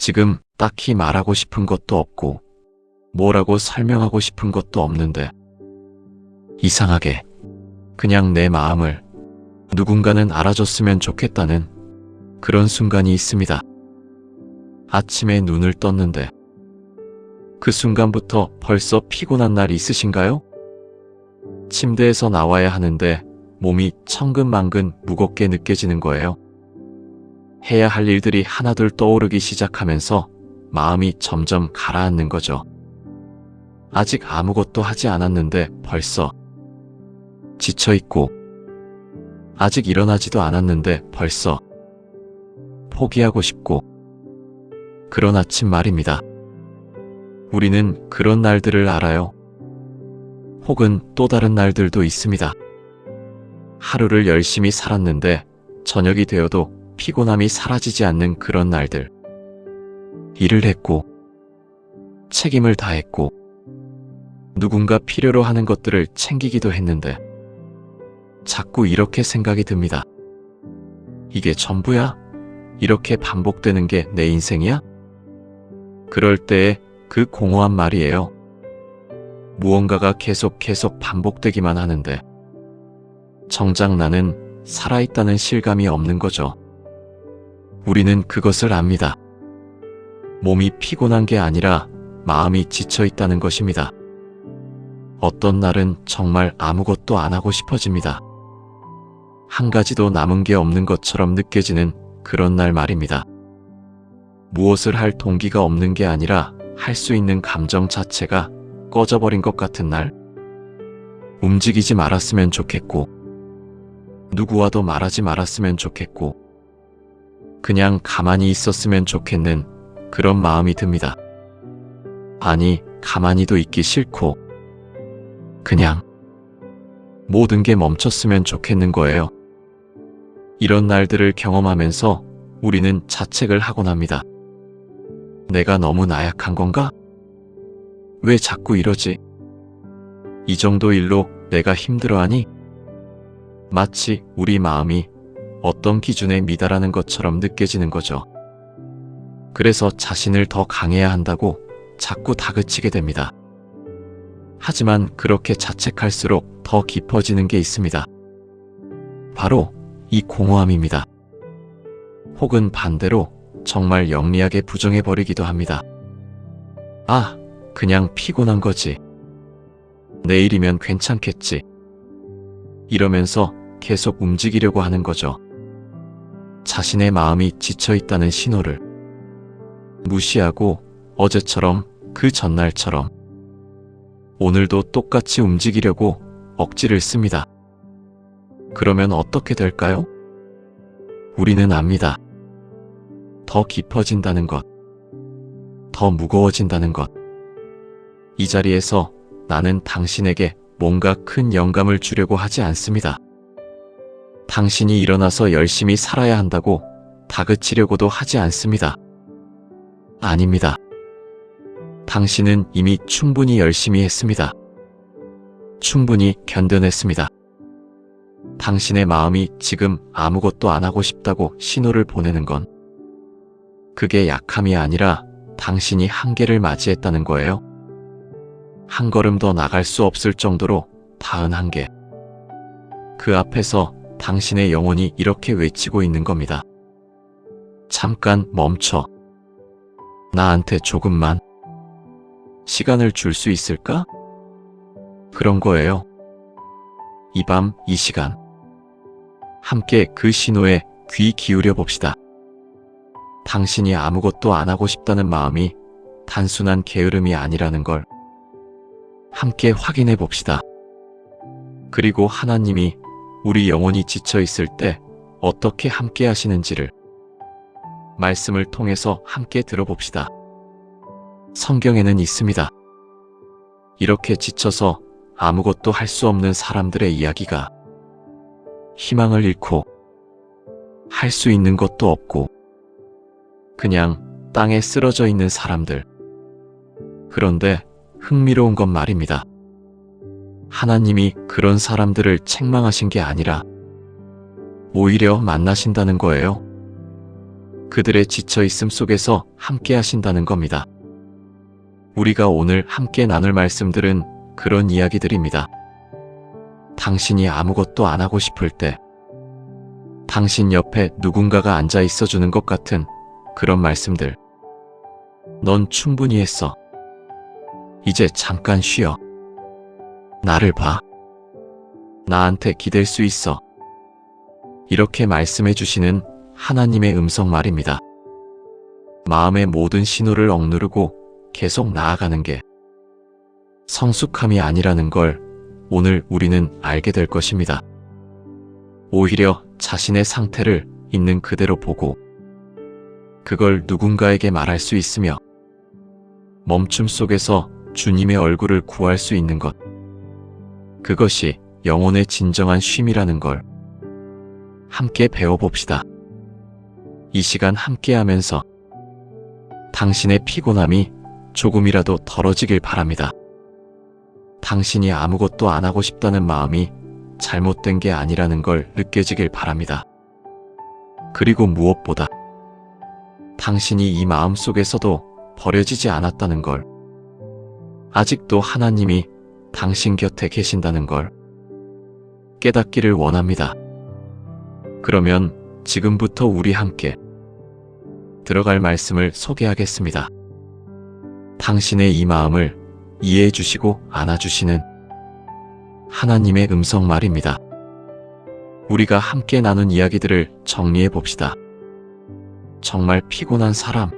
지금 딱히 말하고 싶은 것도 없고 뭐라고 설명하고 싶은 것도 없는데 이상하게 그냥 내 마음을 누군가는 알아줬으면 좋겠다는 그런 순간이 있습니다. 아침에 눈을 떴는데 그 순간부터 벌써 피곤한 날 있으신가요? 침대에서 나와야 하는데 몸이 천근만근 무겁게 느껴지는 거예요. 해야 할 일들이 하나둘 떠오르기 시작하면서 마음이 점점 가라앉는 거죠. 아직 아무것도 하지 않았는데 벌써 지쳐있고 아직 일어나지도 않았는데 벌써 포기하고 싶고 그런 아침 말입니다. 우리는 그런 날들을 알아요. 혹은 또 다른 날들도 있습니다. 하루를 열심히 살았는데 저녁이 되어도 피곤함이 사라지지 않는 그런 날들. 일을 했고 책임을 다했고 누군가 필요로 하는 것들을 챙기기도 했는데 자꾸 이렇게 생각이 듭니다. 이게 전부야? 이렇게 반복되는 게 내 인생이야? 그럴 때의 그 공허한 말이에요. 무언가가 계속 반복되기만 하는데 정작 나는 살아있다는 실감이 없는 거죠. 우리는 그것을 압니다. 몸이 피곤한 게 아니라 마음이 지쳐있다는 것입니다. 어떤 날은 정말 아무것도 안 하고 싶어집니다. 한 가지도 남은 게 없는 것처럼 느껴지는 그런 날 말입니다. 무엇을 할 동기가 없는 게 아니라 할 수 있는 감정 자체가 꺼져버린 것 같은 날. 움직이지 말았으면 좋겠고 누구와도 말하지 말았으면 좋겠고 그냥 가만히 있었으면 좋겠는 그런 마음이 듭니다. 아니, 가만히도 있기 싫고 그냥 모든 게 멈췄으면 좋겠는 거예요. 이런 날들을 경험하면서 우리는 자책을 하곤 합니다. 내가 너무 나약한 건가? 왜 자꾸 이러지? 이 정도 일로 내가 힘들어하니? 마치 우리 마음이 어떤 기준에 미달하는 것처럼 느껴지는 거죠. 그래서 자신을 더 강해야 한다고 자꾸 다그치게 됩니다. 하지만 그렇게 자책할수록 더 깊어지는 게 있습니다. 바로 이 공허함입니다. 혹은 반대로 정말 영리하게 부정해버리기도 합니다. 아, 그냥 피곤한 거지. 내일이면 괜찮겠지. 이러면서 계속 움직이려고 하는 거죠. 자신의 마음이 지쳐있다는 신호를 무시하고 어제처럼 그 전날처럼 오늘도 똑같이 움직이려고 억지를 씁니다. 그러면 어떻게 될까요? 우리는 압니다. 더 깊어진다는 것, 더 무거워진다는 것. 이 자리에서 나는 당신에게 뭔가 큰 영감을 주려고 하지 않습니다. 당신이 일어나서 열심히 살아야 한다고 다그치려고도 하지 않습니다. 아닙니다. 당신은 이미 충분히 열심히 했습니다. 충분히 견뎌냈습니다. 당신의 마음이 지금 아무것도 안 하고 싶다고 신호를 보내는 건 그게 약함이 아니라 당신이 한계를 맞이했다는 거예요. 한 걸음 더 나갈 수 없을 정도로 닿은 한계. 그 앞에서 당신의 영혼이 이렇게 외치고 있는 겁니다. 잠깐 멈춰. 나한테 조금만 시간을 줄 수 있을까? 그런 거예요. 이 밤, 이 시간. 함께 그 신호에 귀 기울여 봅시다. 당신이 아무것도 안 하고 싶다는 마음이 단순한 게으름이 아니라는 걸 함께 확인해 봅시다. 그리고 하나님이 우리 영혼이 지쳐 있을 때 어떻게 함께 하시는지를 말씀을 통해서 함께 들어봅시다. 성경에는 있습니다. 이렇게 지쳐서 아무것도 할 수 없는 사람들의 이야기가 희망을 잃고 할 수 있는 것도 없고 그냥 땅에 쓰러져 있는 사람들. 그런데 흥미로운 건 말입니다. 하나님이 그런 사람들을 책망하신 게 아니라 오히려 만나신다는 거예요. 그들의 지쳐있음 속에서 함께 하신다는 겁니다. 우리가 오늘 함께 나눌 말씀들은 그런 이야기들입니다. 당신이 아무것도 안 하고 싶을 때, 당신 옆에 누군가가 앉아 있어주는 것 같은 그런 말씀들. 넌 충분히 했어. 이제 잠깐 쉬어. 나를 봐. 나한테 기댈 수 있어. 이렇게 말씀해 주시는 하나님의 음성 말입니다. 마음의 모든 신호를 억누르고 계속 나아가는 게 성숙함이 아니라는 걸 오늘 우리는 알게 될 것입니다. 오히려 자신의 상태를 있는 그대로 보고 그걸 누군가에게 말할 수 있으며 멈춤 속에서 주님의 얼굴을 구할 수 있는 것. 그것이 영혼의 진정한 쉼이라는 걸 함께 배워봅시다. 이 시간 함께 하면서 당신의 피곤함이 조금이라도 덜어지길 바랍니다. 당신이 아무것도 안 하고 싶다는 마음이 잘못된 게 아니라는 걸 느껴지길 바랍니다. 그리고 무엇보다 당신이 이 마음 속에서도 버려지지 않았다는 걸, 아직도 하나님이 당신 곁에 계신다는 걸 깨닫기를 원합니다. 그러면 지금부터 우리 함께 들어갈 말씀을 소개하겠습니다. 당신의 이 마음을 이해해 주시고 안아주시는 하나님의 음성 말입니다. 우리가 함께 나눈 이야기들을 정리해 봅시다. 정말 피곤한 사람,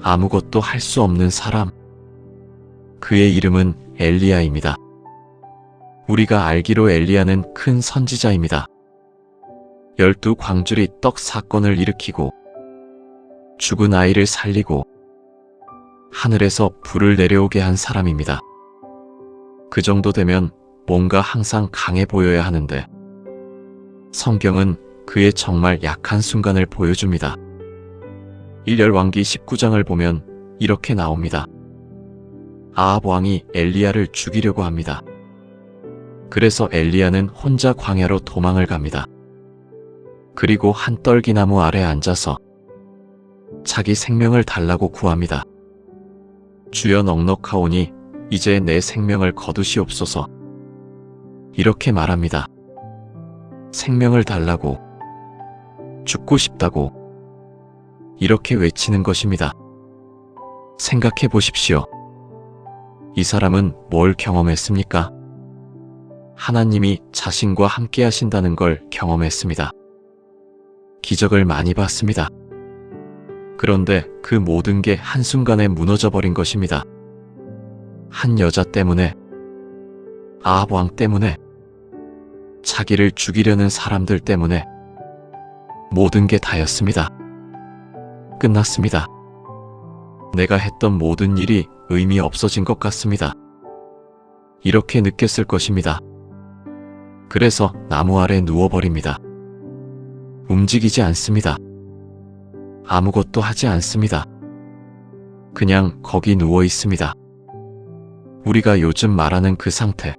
아무것도 할 수 없는 사람, 그의 이름은 엘리야입니다. 우리가 알기로 엘리야는 큰 선지자입니다. 12광주리 떡 사건을 일으키고 죽은 아이를 살리고 하늘에서 불을 내려오게 한 사람입니다. 그 정도 되면 뭔가 항상 강해 보여야 하는데 성경은 그의 정말 약한 순간을 보여줍니다. 1열 왕기 19장을 보면 이렇게 나옵니다. 아합 왕이 엘리야를 죽이려고 합니다. 그래서 엘리야는 혼자 광야로 도망을 갑니다. 그리고 한 떨기나무 아래 앉아서 자기 생명을 달라고 구합니다. 주여 넉넉하오니 이제 내 생명을 거두시옵소서. 이렇게 말합니다. 생명을 달라고, 죽고 싶다고 이렇게 외치는 것입니다. 생각해 보십시오. 이 사람은 뭘 경험했습니까? 하나님이 자신과 함께 하신다는 걸 경험했습니다. 기적을 많이 봤습니다. 그런데 그 모든 게 한순간에 무너져 버린 것입니다. 한 여자 때문에, 아합 왕 때문에, 자기를 죽이려는 사람들 때문에 모든 게 다였습니다. 끝났습니다. 내가 했던 모든 일이 의미 없어진 것 같습니다. 이렇게 느꼈을 것입니다. 그래서 나무 아래 누워버립니다. 움직이지 않습니다. 아무것도 하지 않습니다. 그냥 거기 누워 있습니다. 우리가 요즘 말하는 그 상태,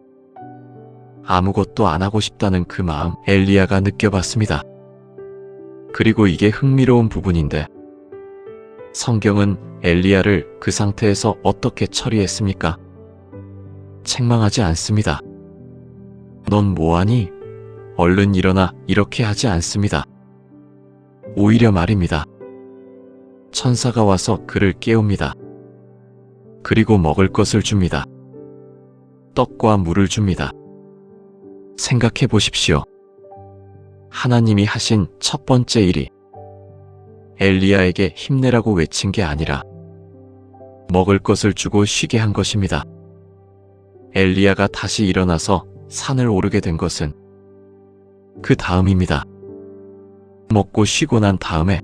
아무것도 안 하고 싶다는 그 마음, 엘리야가 느껴봤습니다. 그리고 이게 흥미로운 부분인데 성경은 엘리야를 그 상태에서 어떻게 처리했습니까? 책망하지 않습니다. 넌 뭐하니? 얼른 일어나, 이렇게 하지 않습니다. 오히려 말입니다. 천사가 와서 그를 깨웁니다. 그리고 먹을 것을 줍니다. 떡과 물을 줍니다. 생각해 보십시오. 하나님이 하신 첫 번째 일이 엘리야에게 힘내라고 외친 게 아니라 먹을 것을 주고 쉬게 한 것입니다. 엘리야가 다시 일어나서 산을 오르게 된 것은 그 다음입니다. 먹고 쉬고 난 다음에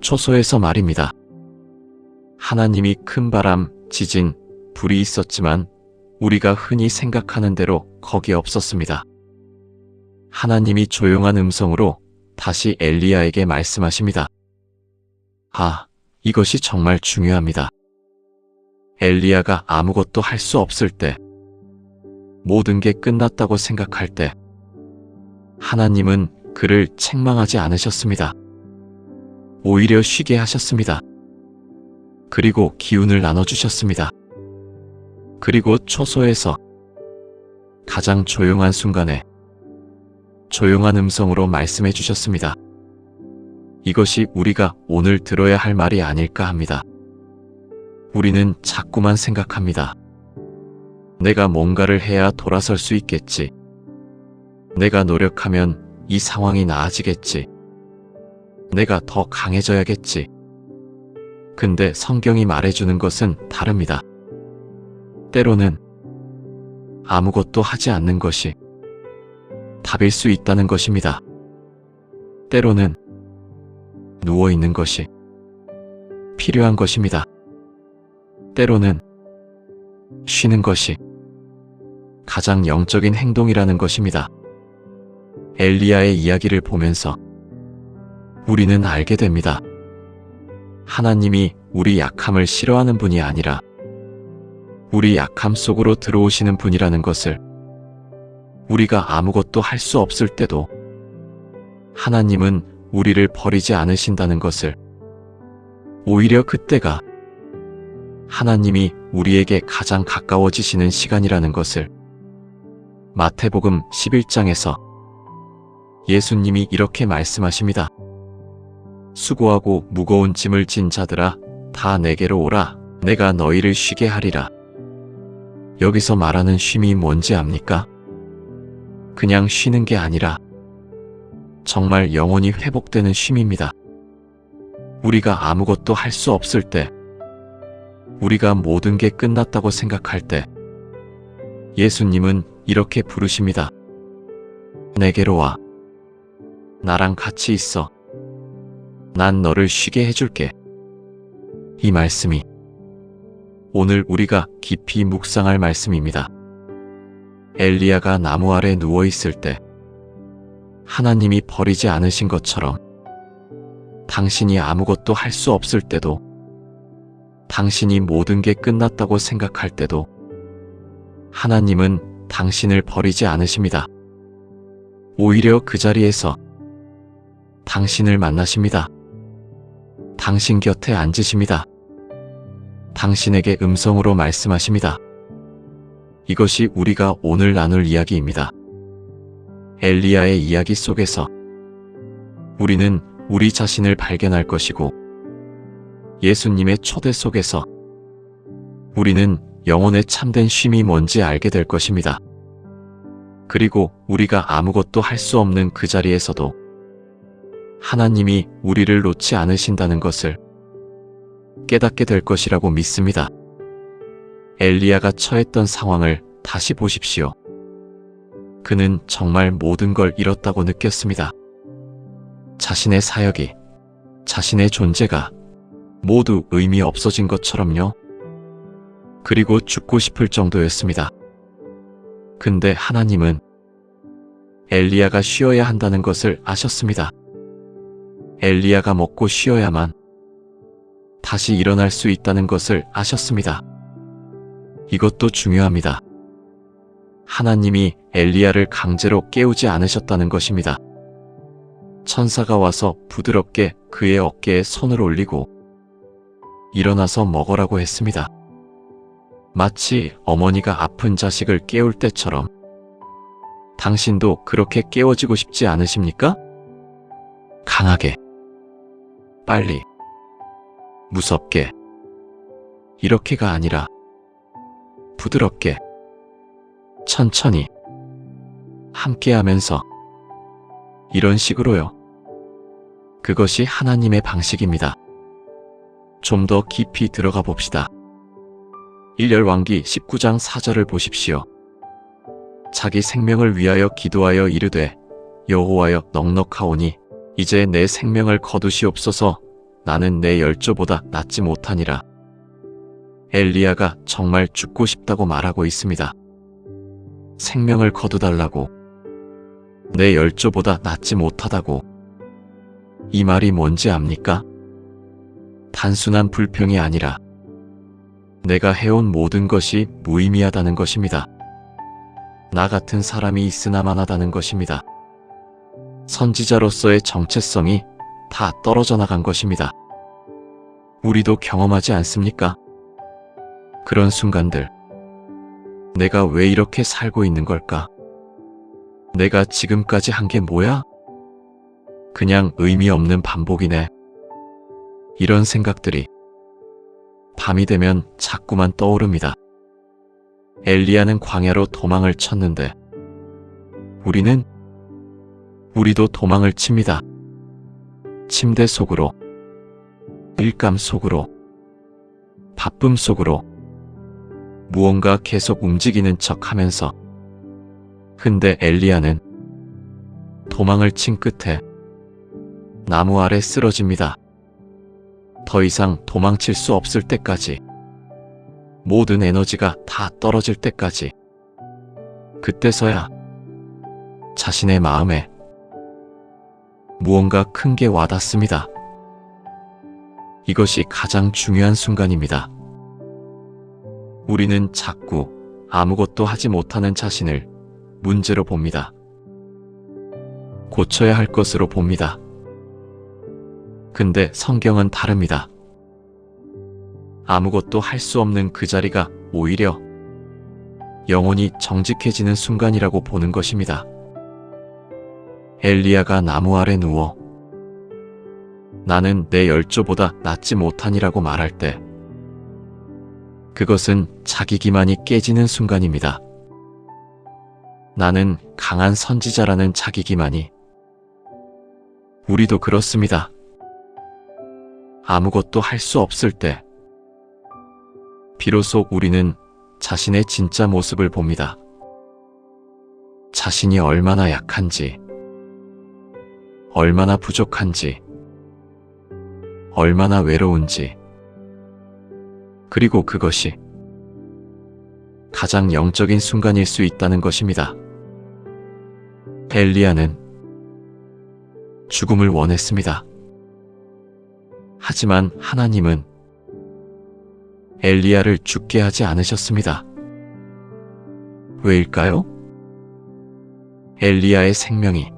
초소에서 말입니다. 하나님이 큰 바람, 지진, 불이 있었지만 우리가 흔히 생각하는 대로 거기 없었습니다. 하나님이 조용한 음성으로 다시 엘리야에게 말씀하십니다. 이것이 정말 중요합니다. 엘리야가 아무것도 할 수 없을 때, 모든 게 끝났다고 생각할 때, 하나님은 그를 책망하지 않으셨습니다. 오히려 쉬게 하셨습니다. 그리고 기운을 나눠주셨습니다. 그리고 초소에서 가장 조용한 순간에 조용한 음성으로 말씀해 주셨습니다. 이것이 우리가 오늘 들어야 할 말이 아닐까 합니다. 우리는 자꾸만 생각합니다. 내가 뭔가를 해야 돌아설 수 있겠지. 내가 노력하면 이 상황이 나아지겠지. 내가 더 강해져야겠지. 근데 성경이 말해주는 것은 다릅니다. 때로는 아무것도 하지 않는 것이 답일 수 있다는 것입니다. 때로는 누워있는 것이 필요한 것입니다. 때로는 쉬는 것이 가장 영적인 행동이라는 것입니다. 엘리야의 이야기를 보면서 우리는 알게 됩니다. 하나님이 우리 약함을 싫어하는 분이 아니라 우리 약함 속으로 들어오시는 분이라는 것을, 우리가 아무것도 할 수 없을 때도 하나님은 우리를 버리지 않으신다는 것을, 오히려 그때가 하나님이 우리에게 가장 가까워지시는 시간이라는 것을 마태복음 11장에서 예수님이 이렇게 말씀하십니다. 수고하고 무거운 짐을 진 자들아, 다 내게로 오라. 내가 너희를 쉬게 하리라. 여기서 말하는 쉼이 뭔지 압니까? 그냥 쉬는 게 아니라 정말 영혼이 회복되는 쉼입니다. 우리가 아무것도 할 수 없을 때, 우리가 모든 게 끝났다고 생각할 때 예수님은 이렇게 부르십니다. 내게로 와. 나랑 같이 있어. 난 너를 쉬게 해줄게. 이 말씀이 오늘 우리가 깊이 묵상할 말씀입니다. 엘리야가 나무 아래 누워 있을 때 하나님이 버리지 않으신 것처럼, 당신이 아무것도 할 수 없을 때도, 당신이 모든 게 끝났다고 생각할 때도 하나님은 당신을 버리지 않으십니다. 오히려 그 자리에서 당신을 만나십니다. 당신 곁에 앉으십니다. 당신에게 음성으로 말씀하십니다. 이것이 우리가 오늘 나눌 이야기입니다. 엘리야의 이야기 속에서 우리는 우리 자신을 발견할 것이고, 예수님의 초대 속에서 우리는 영혼의 참된 쉼이 뭔지 알게 될 것입니다. 그리고 우리가 아무것도 할 수 없는 그 자리에서도 하나님이 우리를 놓지 않으신다는 것을 깨닫게 될 것이라고 믿습니다. 엘리야가 처했던 상황을 다시 보십시오. 그는 정말 모든 걸 잃었다고 느꼈습니다. 자신의 사역이, 자신의 존재가 모두 의미 없어진 것처럼요. 그리고 죽고 싶을 정도였습니다. 근데 하나님은 엘리야가 쉬어야 한다는 것을 아셨습니다. 엘리야가 먹고 쉬어야만 다시 일어날 수 있다는 것을 아셨습니다. 이것도 중요합니다. 하나님이 엘리야를 강제로 깨우지 않으셨다는 것입니다. 천사가 와서 부드럽게 그의 어깨에 손을 올리고 일어나서 먹으라고 했습니다. 마치 어머니가 아픈 자식을 깨울 때처럼 당신도 그렇게 깨워지고 싶지 않으십니까? 강하게, 빨리, 무섭게, 이렇게가 아니라 부드럽게, 천천히, 함께하면서, 이런 식으로요. 그것이 하나님의 방식입니다. 좀 더 깊이 들어가 봅시다. 1열왕기 19장 4절을 보십시오. 자기 생명을 위하여 기도하여 이르되, 여호와여 넉넉하오니 이제 내 생명을 거두시옵소서. 나는 내 열조보다 낫지 못하니라. 엘리야가 정말 죽고 싶다고 말하고 있습니다. 생명을 거두달라고, 내 열조보다 낫지 못하다고. 이 말이 뭔지 압니까? 단순한 불평이 아니라 내가 해온 모든 것이 무의미하다는 것입니다. 나 같은 사람이 있으나마나다는 것입니다. 선지자로서의 정체성이 다 떨어져 나간 것입니다. 우리도 경험하지 않습니까? 그런 순간들. 내가 왜 이렇게 살고 있는 걸까? 내가 지금까지 한 게 뭐야? 그냥 의미 없는 반복이네. 이런 생각들이 밤이 되면 자꾸만 떠오릅니다. 엘리야는 광야로 도망을 쳤는데 우리도 도망을 칩니다. 침대 속으로, 일감 속으로, 바쁨 속으로, 무언가 계속 움직이는 척 하면서. 근데 엘리야는 도망을 친 끝에 나무 아래 쓰러집니다. 더 이상 도망칠 수 없을 때까지, 모든 에너지가 다 떨어질 때까지. 그때서야 자신의 마음에 무언가 큰 게 와닿습니다. 이것이 가장 중요한 순간입니다. 우리는 자꾸 아무것도 하지 못하는 자신을 문제로 봅니다. 고쳐야 할 것으로 봅니다. 근데 성경은 다릅니다. 아무것도 할 수 없는 그 자리가 오히려 영혼이 정직해지는 순간이라고 보는 것입니다. 엘리야가 나무 아래 누워 나는 내 열조보다 낫지 못하니라고 말할 때 그것은 자기 기만이 깨지는 순간입니다. 나는 강한 선지자라는 자기 기만이. 우리도 그렇습니다. 아무것도 할 수 없을 때 비로소 우리는 자신의 진짜 모습을 봅니다. 자신이 얼마나 약한지, 얼마나 부족한지, 얼마나 외로운지, 그리고 그것이 가장 영적인 순간일 수 있다는 것입니다. 엘리야는 죽음을 원했습니다. 하지만 하나님은 엘리야를 죽게 하지 않으셨습니다. 왜일까요? 엘리야의 생명이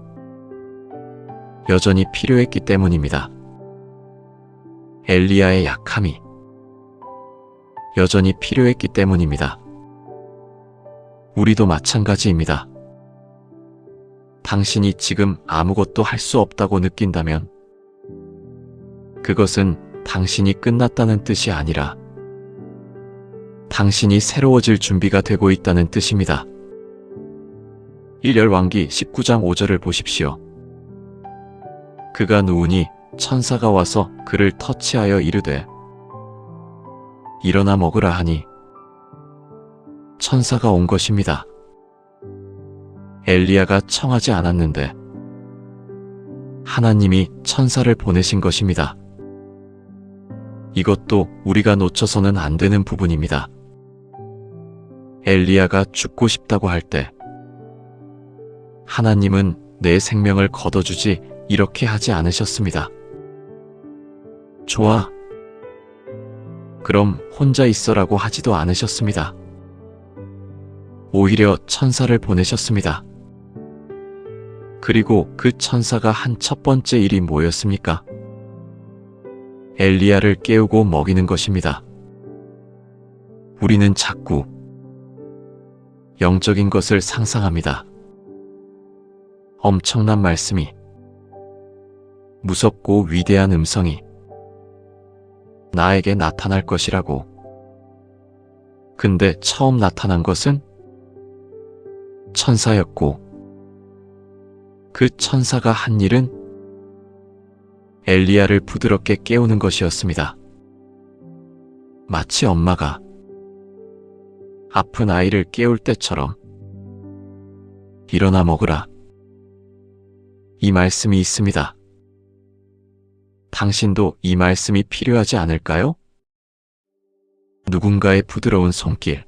여전히 필요했기 때문입니다. 엘리야의 약함이 여전히 필요했기 때문입니다. 우리도 마찬가지입니다. 당신이 지금 아무것도 할 수 없다고 느낀다면 그것은 당신이 끝났다는 뜻이 아니라 당신이 새로워질 준비가 되고 있다는 뜻입니다. 1열왕기 19장 5절을 보십시오. 그가 누우니 천사가 와서 그를 터치하여 이르되 일어나 먹으라 하니 천사가 온 것입니다. 엘리야가 청하지 않았는데 하나님이 천사를 보내신 것입니다. 이것도 우리가 놓쳐서는 안 되는 부분입니다. 엘리야가 죽고 싶다고 할 때 하나님은 내 생명을 걷어주지 이렇게 하지 않으셨습니다. 좋아. 그럼 혼자 있어라고 하지도 않으셨습니다. 오히려 천사를 보내셨습니다. 그리고 그 천사가 한 첫 번째 일이 뭐였습니까? 엘리야를 깨우고 먹이는 것입니다. 우리는 자꾸 영적인 것을 상상합니다. 엄청난 말씀이, 무섭고 위대한 음성이 나에게 나타날 것이라고. 근데 처음 나타난 것은 천사였고 그 천사가 한 일은 엘리야를 부드럽게 깨우는 것이었습니다. 마치 엄마가 아픈 아이를 깨울 때처럼 일어나 먹으라. 이 말씀이 있습니다. 당신도 이 말씀이 필요하지 않을까요? 누군가의 부드러운 손길,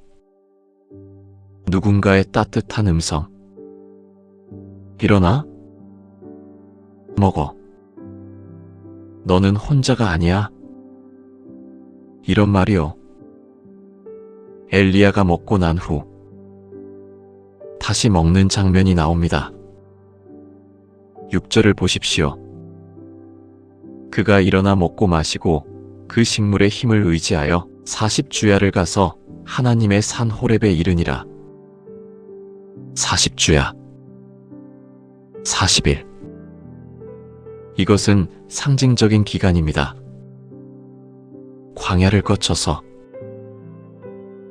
누군가의 따뜻한 음성. 일어나, 먹어. 너는 혼자가 아니야. 이런 말이요. 엘리야가 먹고 난 후 다시 먹는 장면이 나옵니다. 6절을 보십시오. 그가 일어나 먹고 마시고 그 식물의 힘을 의지하여 40주야를 가서 하나님의 산 호렙에 이르니라. 40주야 40일. 이것은 상징적인 기간입니다. 광야를 거쳐서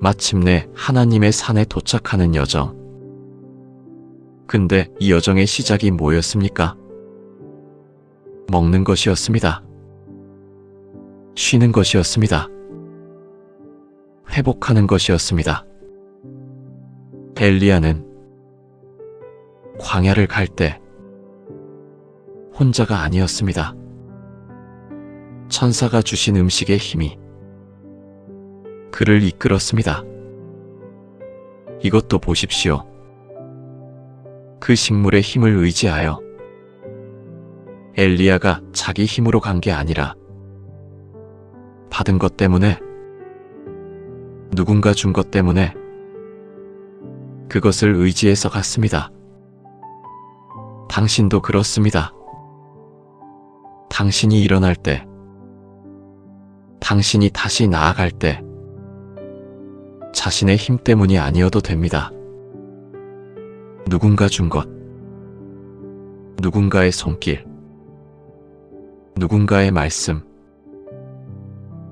마침내 하나님의 산에 도착하는 여정. 근데 이 여정의 시작이 뭐였습니까? 먹는 것이었습니다. 쉬는 것이었습니다. 회복하는 것이었습니다. 엘리야는 광야를 갈 때 혼자가 아니었습니다. 천사가 주신 음식의 힘이 그를 이끌었습니다. 이것도 보십시오. 그 식물의 힘을 의지하여 엘리야가 자기 힘으로 간 게 아니라 받은 것 때문에, 누군가 준 것 때문에 그것을 의지해서 갔습니다. 당신도 그렇습니다. 당신이 일어날 때, 당신이 다시 나아갈 때 자신의 힘 때문이 아니어도 됩니다. 누군가 준 것, 누군가의 손길, 누군가의 말씀,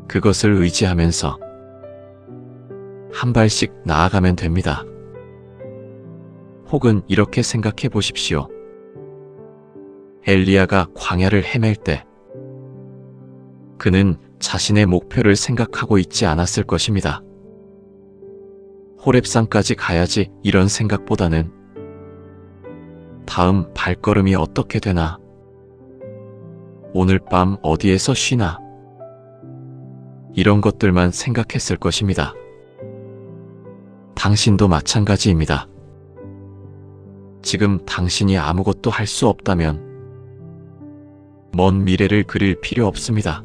그것을 의지하면서 한 발씩 나아가면 됩니다. 혹은 이렇게 생각해 보십시오. 엘리야가 광야를 헤맬 때 그는 자신의 목표를 생각하고 있지 않았을 것입니다. 호렙산까지 가야지, 이런 생각보다는 다음 발걸음이 어떻게 되나, 오늘 밤 어디에서 쉬나, 이런 것들만 생각했을 것입니다. 당신도 마찬가지입니다. 지금 당신이 아무것도 할 수 없다면 먼 미래를 그릴 필요 없습니다.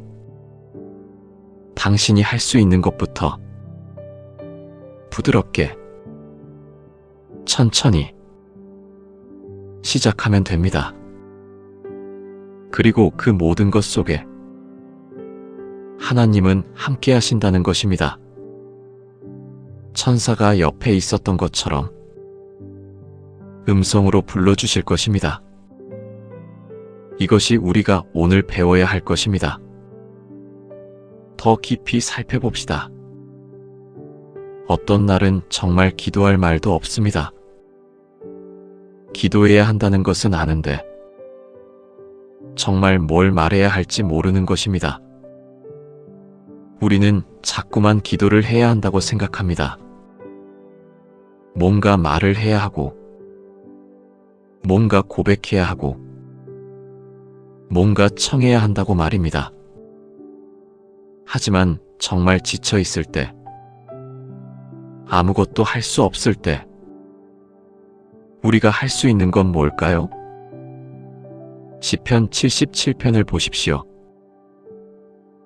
당신이 할 수 있는 것부터 부드럽게, 천천히 시작하면 됩니다. 그리고 그 모든 것 속에 하나님은 함께 하신다는 것입니다. 천사가 옆에 있었던 것처럼 음성으로 불러주실 것입니다. 이것이 우리가 오늘 배워야 할 것입니다. 더 깊이 살펴봅시다. 어떤 날은 정말 기도할 말도 없습니다. 기도해야 한다는 것은 아는데 정말 뭘 말해야 할지 모르는 것입니다. 우리는 자꾸만 기도를 해야 한다고 생각합니다. 뭔가 말을 해야 하고, 뭔가 고백해야 하고, 뭔가 청해야 한다고 말입니다. 하지만 정말 지쳐 있을 때, 아무것도 할 수 없을 때, 우리가 할 수 있는 건 뭘까요? 시편 77편을 보십시오.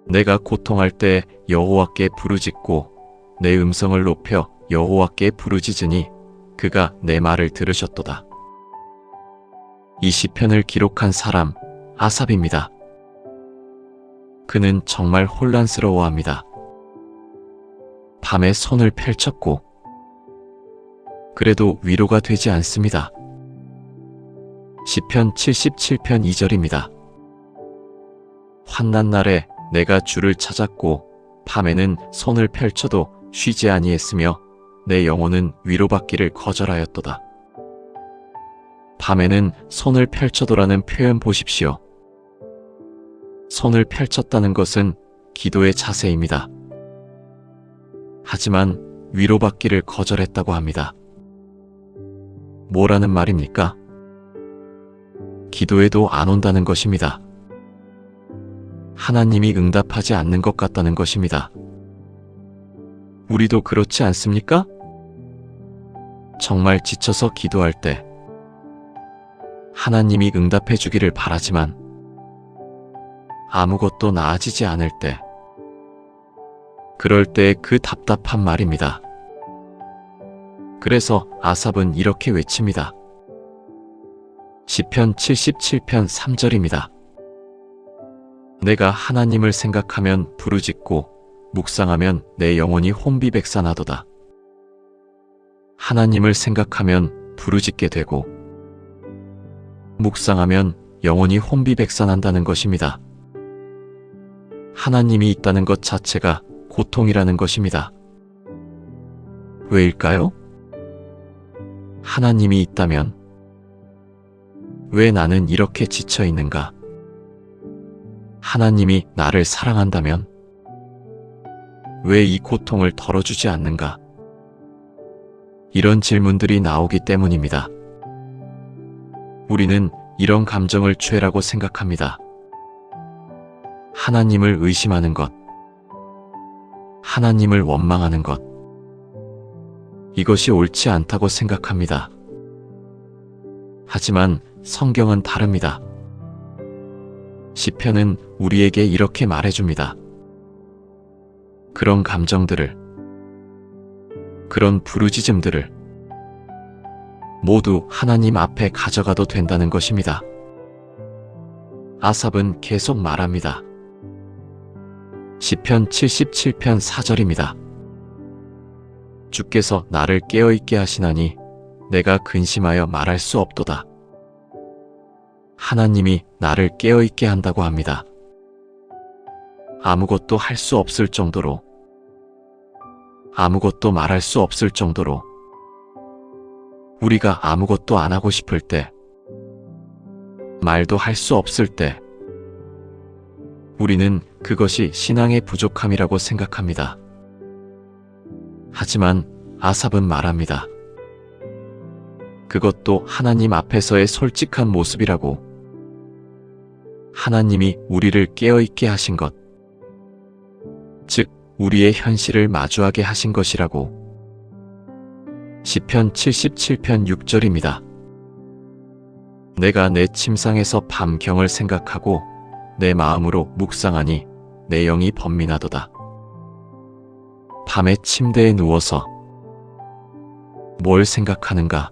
내가 고통할 때 여호와께 부르짖고 내 음성을 높여 여호와께 부르짖으니 그가 내 말을 들으셨도다. 이 시편을 기록한 사람 아삽입니다. 그는 정말 혼란스러워합니다. 밤에 손을 펼쳤고 그래도 위로가 되지 않습니다. 시편 77편 2절입니다. 환난 날에 내가 주를 찾았고 밤에는 손을 펼쳐도 쉬지 아니했으며 내 영혼은 위로받기를 거절하였도다. 밤에는 손을 펼쳐도라는 표현 보십시오. 손을 펼쳤다는 것은 기도의 자세입니다. 하지만 위로받기를 거절했다고 합니다. 뭐라는 말입니까? 기도해도 안 온다는 것입니다. 하나님이 응답하지 않는 것 같다는 것입니다. 우리도 그렇지 않습니까? 정말 지쳐서 기도할 때 하나님이 응답해 주기를 바라지만 아무것도 나아지지 않을 때, 그럴 때 그 답답한 말입니다. 그래서 아삽은 이렇게 외칩니다. 시편 77편 3절입니다. 내가 하나님을 생각하면 부르짖고 묵상하면 내 영혼이 혼비백산하도다. 하나님을 생각하면 부르짖게 되고 묵상하면 영혼이 혼비백산한다는 것입니다. 하나님이 있다는 것 자체가 고통이라는 것입니다. 왜일까요? 하나님이 있다면 왜 나는 이렇게 지쳐 있는가? 하나님이 나를 사랑한다면 왜 이 고통을 덜어주지 않는가? 이런 질문들이 나오기 때문입니다. 우리는 이런 감정을 죄라고 생각합니다. 하나님을 의심하는 것, 하나님을 원망하는 것, 이것이 옳지 않다고 생각합니다. 하지만 성경은 다릅니다. 시편은 우리에게 이렇게 말해줍니다. 그런 감정들을, 그런 부르짖음들을 모두 하나님 앞에 가져가도 된다는 것입니다. 아삽은 계속 말합니다. 시편 77편 4절입니다. 주께서 나를 깨어있게 하시나니 내가 근심하여 말할 수 없도다. 하나님이 나를 깨어있게 한다고 합니다. 아무것도 할 수 없을 정도로, 아무것도 말할 수 없을 정도로, 우리가 아무것도 안 하고 싶을 때, 말도 할 수 없을 때, 우리는 그것이 신앙의 부족함이라고 생각합니다. 하지만 아삽은 말합니다. 그것도 하나님 앞에서의 솔직한 모습이라고. 하나님이 우리를 깨어있게 하신 것, 즉 우리의 현실을 마주하게 하신 것이라고. 시편 77편 6절입니다. 내가 내 침상에서 밤경을 생각하고 내 마음으로 묵상하니 내 영이 번민하도다. 밤에 침대에 누워서 뭘 생각하는가?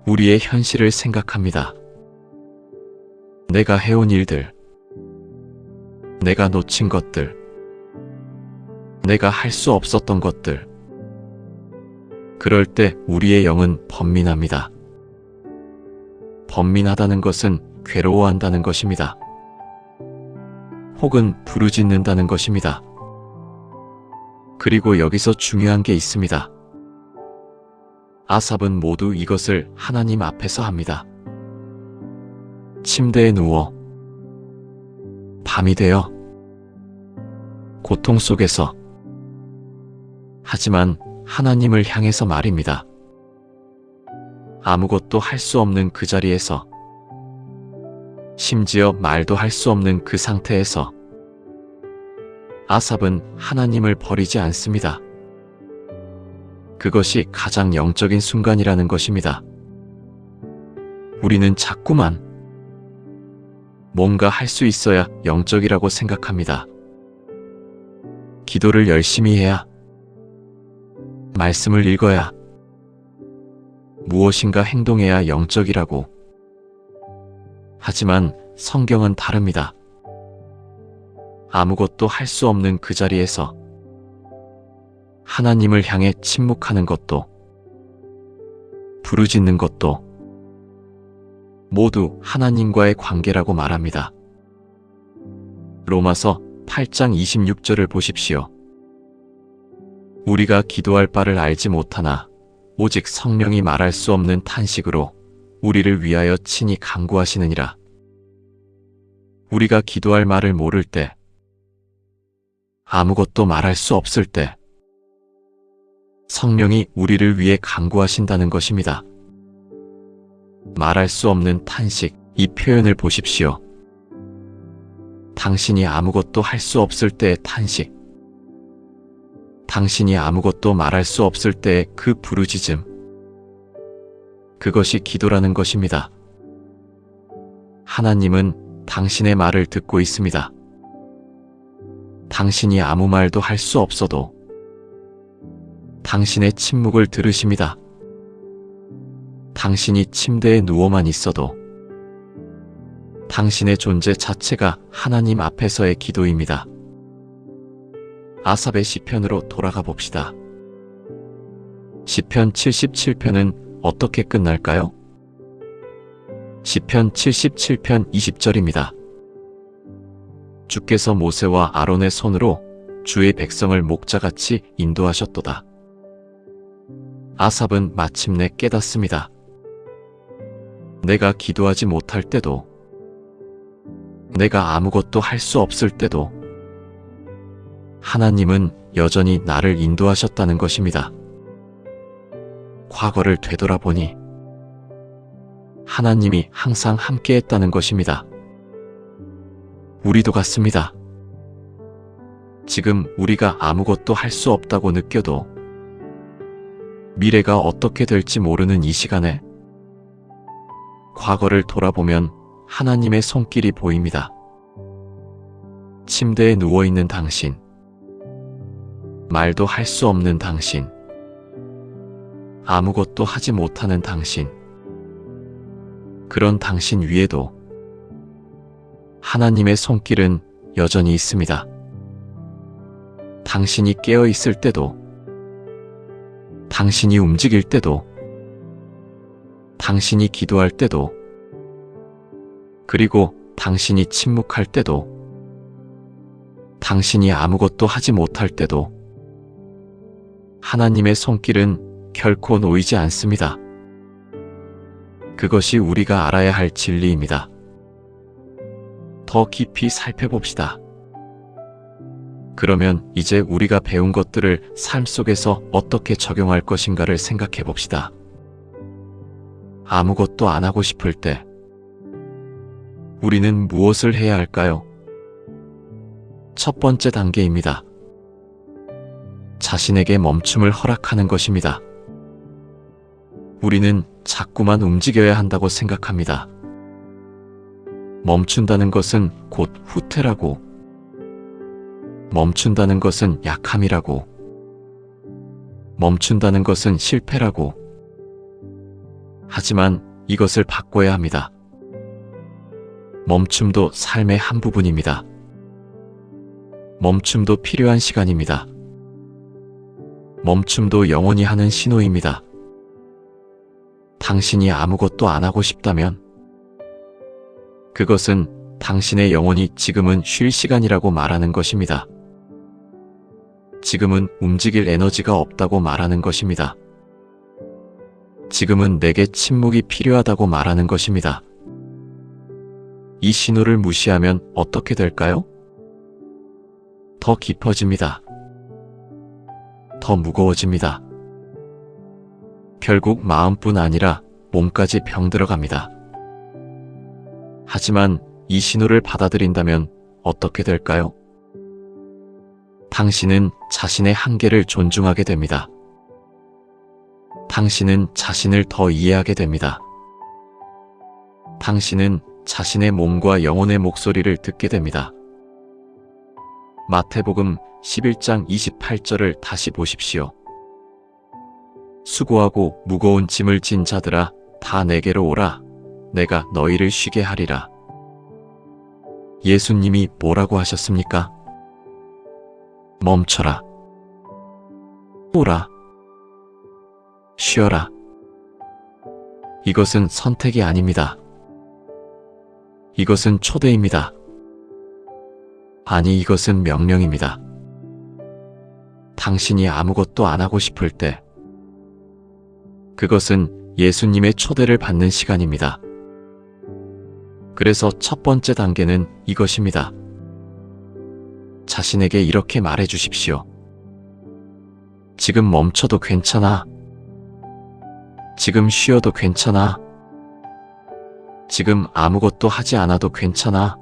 우리의 현실을 생각합니다. 내가 해온 일들, 내가 놓친 것들, 내가 할 수 없었던 것들. 그럴 때 우리의 영은 번민합니다. 번민하다는 것은 괴로워한다는 것입니다. 혹은 부르짖는다는 것입니다. 그리고 여기서 중요한 게 있습니다. 아삽은 모두 이것을 하나님 앞에서 합니다. 침대에 누워 밤이 되어 고통 속에서, 하지만 하나님을 향해서 말입니다. 아무것도 할 수 없는 그 자리에서, 심지어 말도 할 수 없는 그 상태에서 아삽은 하나님을 버리지 않습니다. 그것이 가장 영적인 순간이라는 것입니다. 우리는 자꾸만 뭔가 할 수 있어야 영적이라고 생각합니다. 기도를 열심히 해야, 말씀을 읽어야, 무엇인가 행동해야 영적이라고. 하지만 성경은 다릅니다. 아무것도 할 수 없는 그 자리에서 하나님을 향해 침묵하는 것도, 부르짖는 것도 모두 하나님과의 관계라고 말합니다. 로마서 8장 26절을 보십시오. 우리가 기도할 바를 알지 못하나 오직 성령이 말할 수 없는 탄식으로 우리를 위하여 친히 간구하시느니라. 우리가 기도할 말을 모를 때, 아무것도 말할 수 없을 때 성령이 우리를 위해 간구하신다는 것입니다. 말할 수 없는 탄식, 이 표현을 보십시오. 당신이 아무것도 할 수 없을 때의 탄식, 당신이 아무것도 말할 수 없을 때의 그 부르짖음, 그것이 기도라는 것입니다. 하나님은 당신의 말을 듣고 있습니다. 당신이 아무 말도 할 수 없어도 당신의 침묵을 들으십니다. 당신이 침대에 누워만 있어도 당신의 존재 자체가 하나님 앞에서의 기도입니다. 아삽의 시편으로 돌아가 봅시다. 시편 77편은 어떻게 끝날까요? 시편 77편 20절입니다. 주께서 모세와 아론의 손으로 주의 백성을 목자같이 인도하셨도다. 아삽은 마침내 깨닫습니다. 내가 기도하지 못할 때도, 내가 아무것도 할 수 없을 때도 하나님은 여전히 나를 인도하셨다는 것입니다. 과거를 되돌아보니 하나님이 항상 함께했다는 것입니다. 우리도 같습니다. 지금 우리가 아무것도 할 수 없다고 느껴도 미래가 어떻게 될지 모르는 이 시간에 과거를 돌아보면 하나님의 손길이 보입니다. 침대에 누워있는 당신, 말도 할 수 없는 당신, 아무것도 하지 못하는 당신, 그런 당신 위에도 하나님의 손길은 여전히 있습니다. 당신이 깨어 있을 때도, 당신이 움직일 때도, 당신이 기도할 때도, 그리고 당신이 침묵할 때도, 당신이 아무것도 하지 못할 때도 하나님의 손길은 결코 놓이지 않습니다. 그것이 우리가 알아야 할 진리입니다. 더 깊이 살펴봅시다. 그러면 이제 우리가 배운 것들을 삶 속에서 어떻게 적용할 것인가를 생각해 봅시다. 아무것도 안 하고 싶을 때 우리는 무엇을 해야 할까요? 첫 번째 단계입니다. 자신에게 멈춤을 허락하는 것입니다. 우리는 자꾸만 움직여야 한다고 생각합니다. 멈춘다는 것은 곧 후퇴라고, 멈춘다는 것은 약함이라고, 멈춘다는 것은 실패라고. 하지만 이것을 바꿔야 합니다. 멈춤도 삶의 한 부분입니다. 멈춤도 필요한 시간입니다. 멈춤도 영원히 하는 신호입니다. 당신이 아무것도 안 하고 싶다면 그것은 당신의 영혼이 지금은 쉴 시간이라고 말하는 것입니다. 지금은 움직일 에너지가 없다고 말하는 것입니다. 지금은 내게 침묵이 필요하다고 말하는 것입니다. 이 신호를 무시하면 어떻게 될까요? 더 깊어집니다. 더 무거워집니다. 결국 마음뿐 아니라 몸까지 병들어갑니다. 하지만 이 신호를 받아들인다면 어떻게 될까요? 당신은 자신의 한계를 존중하게 됩니다. 당신은 자신을 더 이해하게 됩니다. 당신은 자신의 몸과 영혼의 목소리를 듣게 됩니다. 마태복음 11장 28절을 다시 보십시오. 수고하고 무거운 짐을 진 자들아 다 내게로 오라. 내가 너희를 쉬게 하리라. 예수님이 뭐라고 하셨습니까? 멈춰라. 오라. 쉬어라. 이것은 선택이 아닙니다. 이것은 초대입니다. 아니, 이것은 명령입니다. 당신이 아무것도 안 하고 싶을 때 그것은 예수님의 초대를 받는 시간입니다. 그래서 첫 번째 단계는 이것입니다. 자신에게 이렇게 말해 주십시오. 지금 멈춰도 괜찮아. 지금 쉬어도 괜찮아. 지금 아무것도 하지 않아도 괜찮아.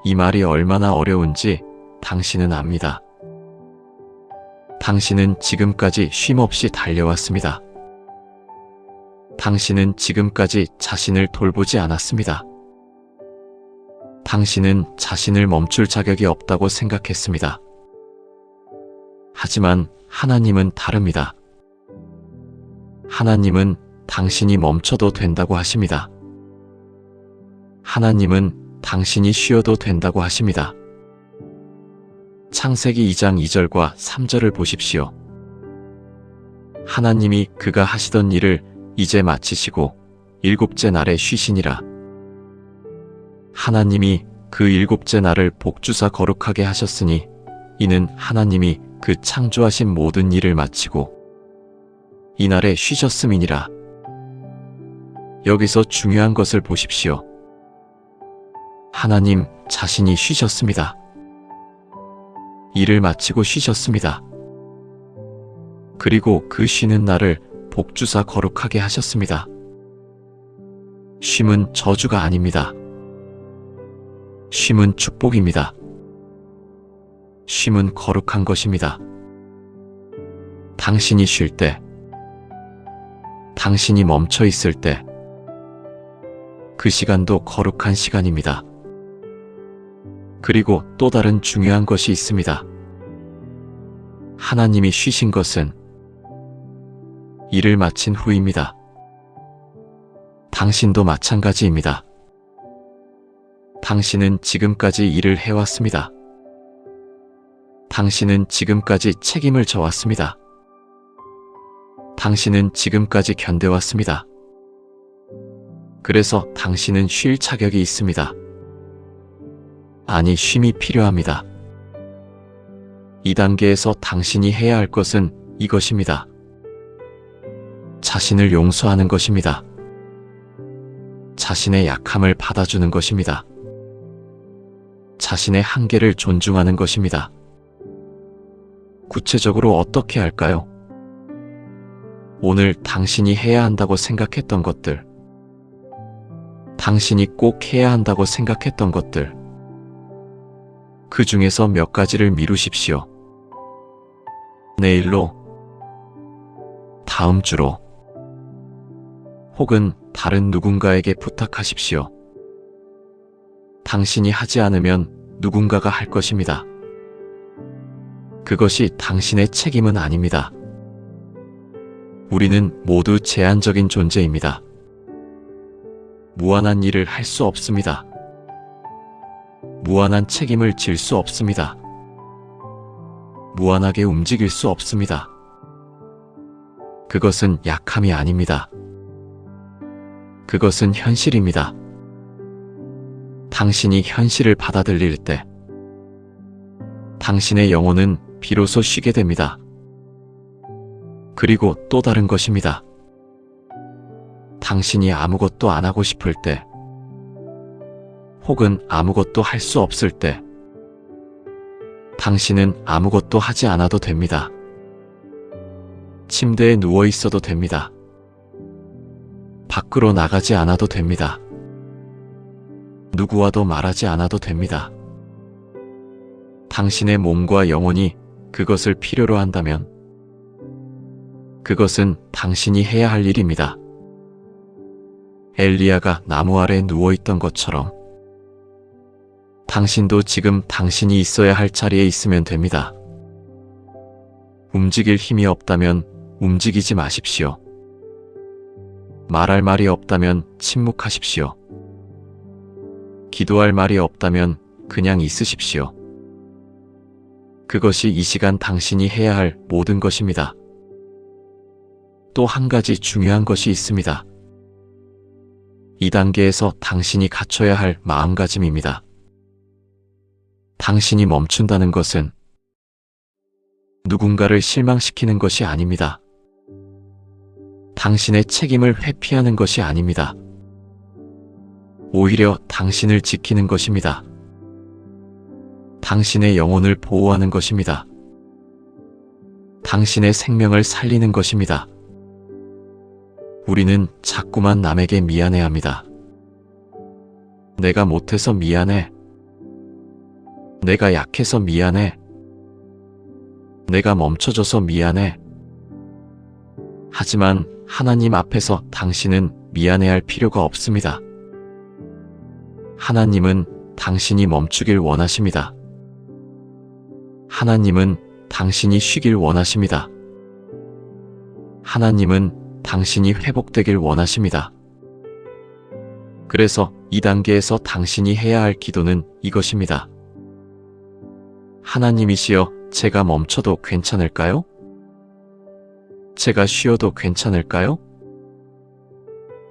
이 말이 얼마나 어려운지 당신은 압니다. 당신은 지금까지 쉼없이 달려왔습니다. 당신은 지금까지 자신을 돌보지 않았습니다. 당신은 자신을 멈출 자격이 없다고 생각했습니다. 하지만 하나님은 다릅니다. 하나님은 당신이 멈춰도 된다고 하십니다. 하나님은 당신이 쉬어도 된다고 하십니다. 창세기 2장 2절과 3절을 보십시오. 하나님이 그가 하시던 일을 이제 마치시고 일곱째 날에 쉬시니라. 하나님이 그 일곱째 날을 복주사 거룩하게 하셨으니 이는 하나님이 그 창조하신 모든 일을 마치고 이날에 쉬셨음이니라. 여기서 중요한 것을 보십시오. 하나님 자신이 쉬셨습니다. 일을 마치고 쉬셨습니다. 그리고 그 쉬는 날을 복주사 거룩하게 하셨습니다. 쉼은 저주가 아닙니다. 쉼은 축복입니다. 쉼은 거룩한 것입니다. 당신이 쉴 때, 당신이 멈춰 있을 때, 그 시간도 거룩한 시간입니다. 그리고 또 다른 중요한 것이 있습니다. 하나님이 쉬신 것은 일을 마친 후입니다. 당신도 마찬가지입니다. 당신은 지금까지 일을 해왔습니다. 당신은 지금까지 책임을 져왔습니다. 당신은 지금까지 견뎌왔습니다. 그래서 당신은 쉴 자격이 있습니다. 아니, 쉼이 필요합니다. 이 단계에서 당신이 해야 할 것은 이것입니다. 자신을 용서하는 것입니다. 자신의 약함을 받아주는 것입니다. 자신의 한계를 존중하는 것입니다. 구체적으로 어떻게 할까요? 오늘 당신이 해야 한다고 생각했던 것들, 당신이 꼭 해야 한다고 생각했던 것들, 그 중에서 몇 가지를 미루십시오. 내일로, 다음 주로, 혹은 다른 누군가에게 부탁하십시오. 당신이 하지 않으면 누군가가 할 것입니다. 그것이 당신의 책임은 아닙니다. 우리는 모두 제한적인 존재입니다. 무한한 일을 할 수 없습니다. 무한한 책임을 질 수 없습니다. 무한하게 움직일 수 없습니다. 그것은 약함이 아닙니다. 그것은 현실입니다. 당신이 현실을 받아들일 때 당신의 영혼은 비로소 쉬게 됩니다. 그리고 또 다른 것입니다. 당신이 아무것도 안 하고 싶을 때, 혹은 아무것도 할 수 없을 때, 당신은 아무것도 하지 않아도 됩니다. 침대에 누워 있어도 됩니다. 밖으로 나가지 않아도 됩니다. 누구와도 말하지 않아도 됩니다. 당신의 몸과 영혼이 그것을 필요로 한다면 그것은 당신이 해야 할 일입니다. 엘리야가 나무 아래 누워있던 것처럼 당신도 지금 당신이 있어야 할 자리에 있으면 됩니다. 움직일 힘이 없다면 움직이지 마십시오. 말할 말이 없다면 침묵하십시오. 기도할 말이 없다면 그냥 있으십시오. 그것이 이 시간 당신이 해야 할 모든 것입니다. 또 한 가지 중요한 것이 있습니다. 이 단계에서 당신이 갖춰야 할 마음가짐입니다. 당신이 멈춘다는 것은 누군가를 실망시키는 것이 아닙니다. 당신의 책임을 회피하는 것이 아닙니다. 오히려 당신을 지키는 것입니다. 당신의 영혼을 보호하는 것입니다. 당신의 생명을 살리는 것입니다. 우리는 자꾸만 남에게 미안해합니다. 내가 못해서 미안해. 내가 약해서 미안해. 내가 멈춰져서 미안해. 하지만 하나님 앞에서 당신은 미안해할 필요가 없습니다. 하나님은 당신이 멈추길 원하십니다. 하나님은 당신이 쉬길 원하십니다. 하나님은 당신이 회복되길 원하십니다. 그래서 이 단계에서 당신이 해야 할 기도는 이것입니다. 하나님이시여, 제가 멈춰도 괜찮을까요? 제가 쉬어도 괜찮을까요?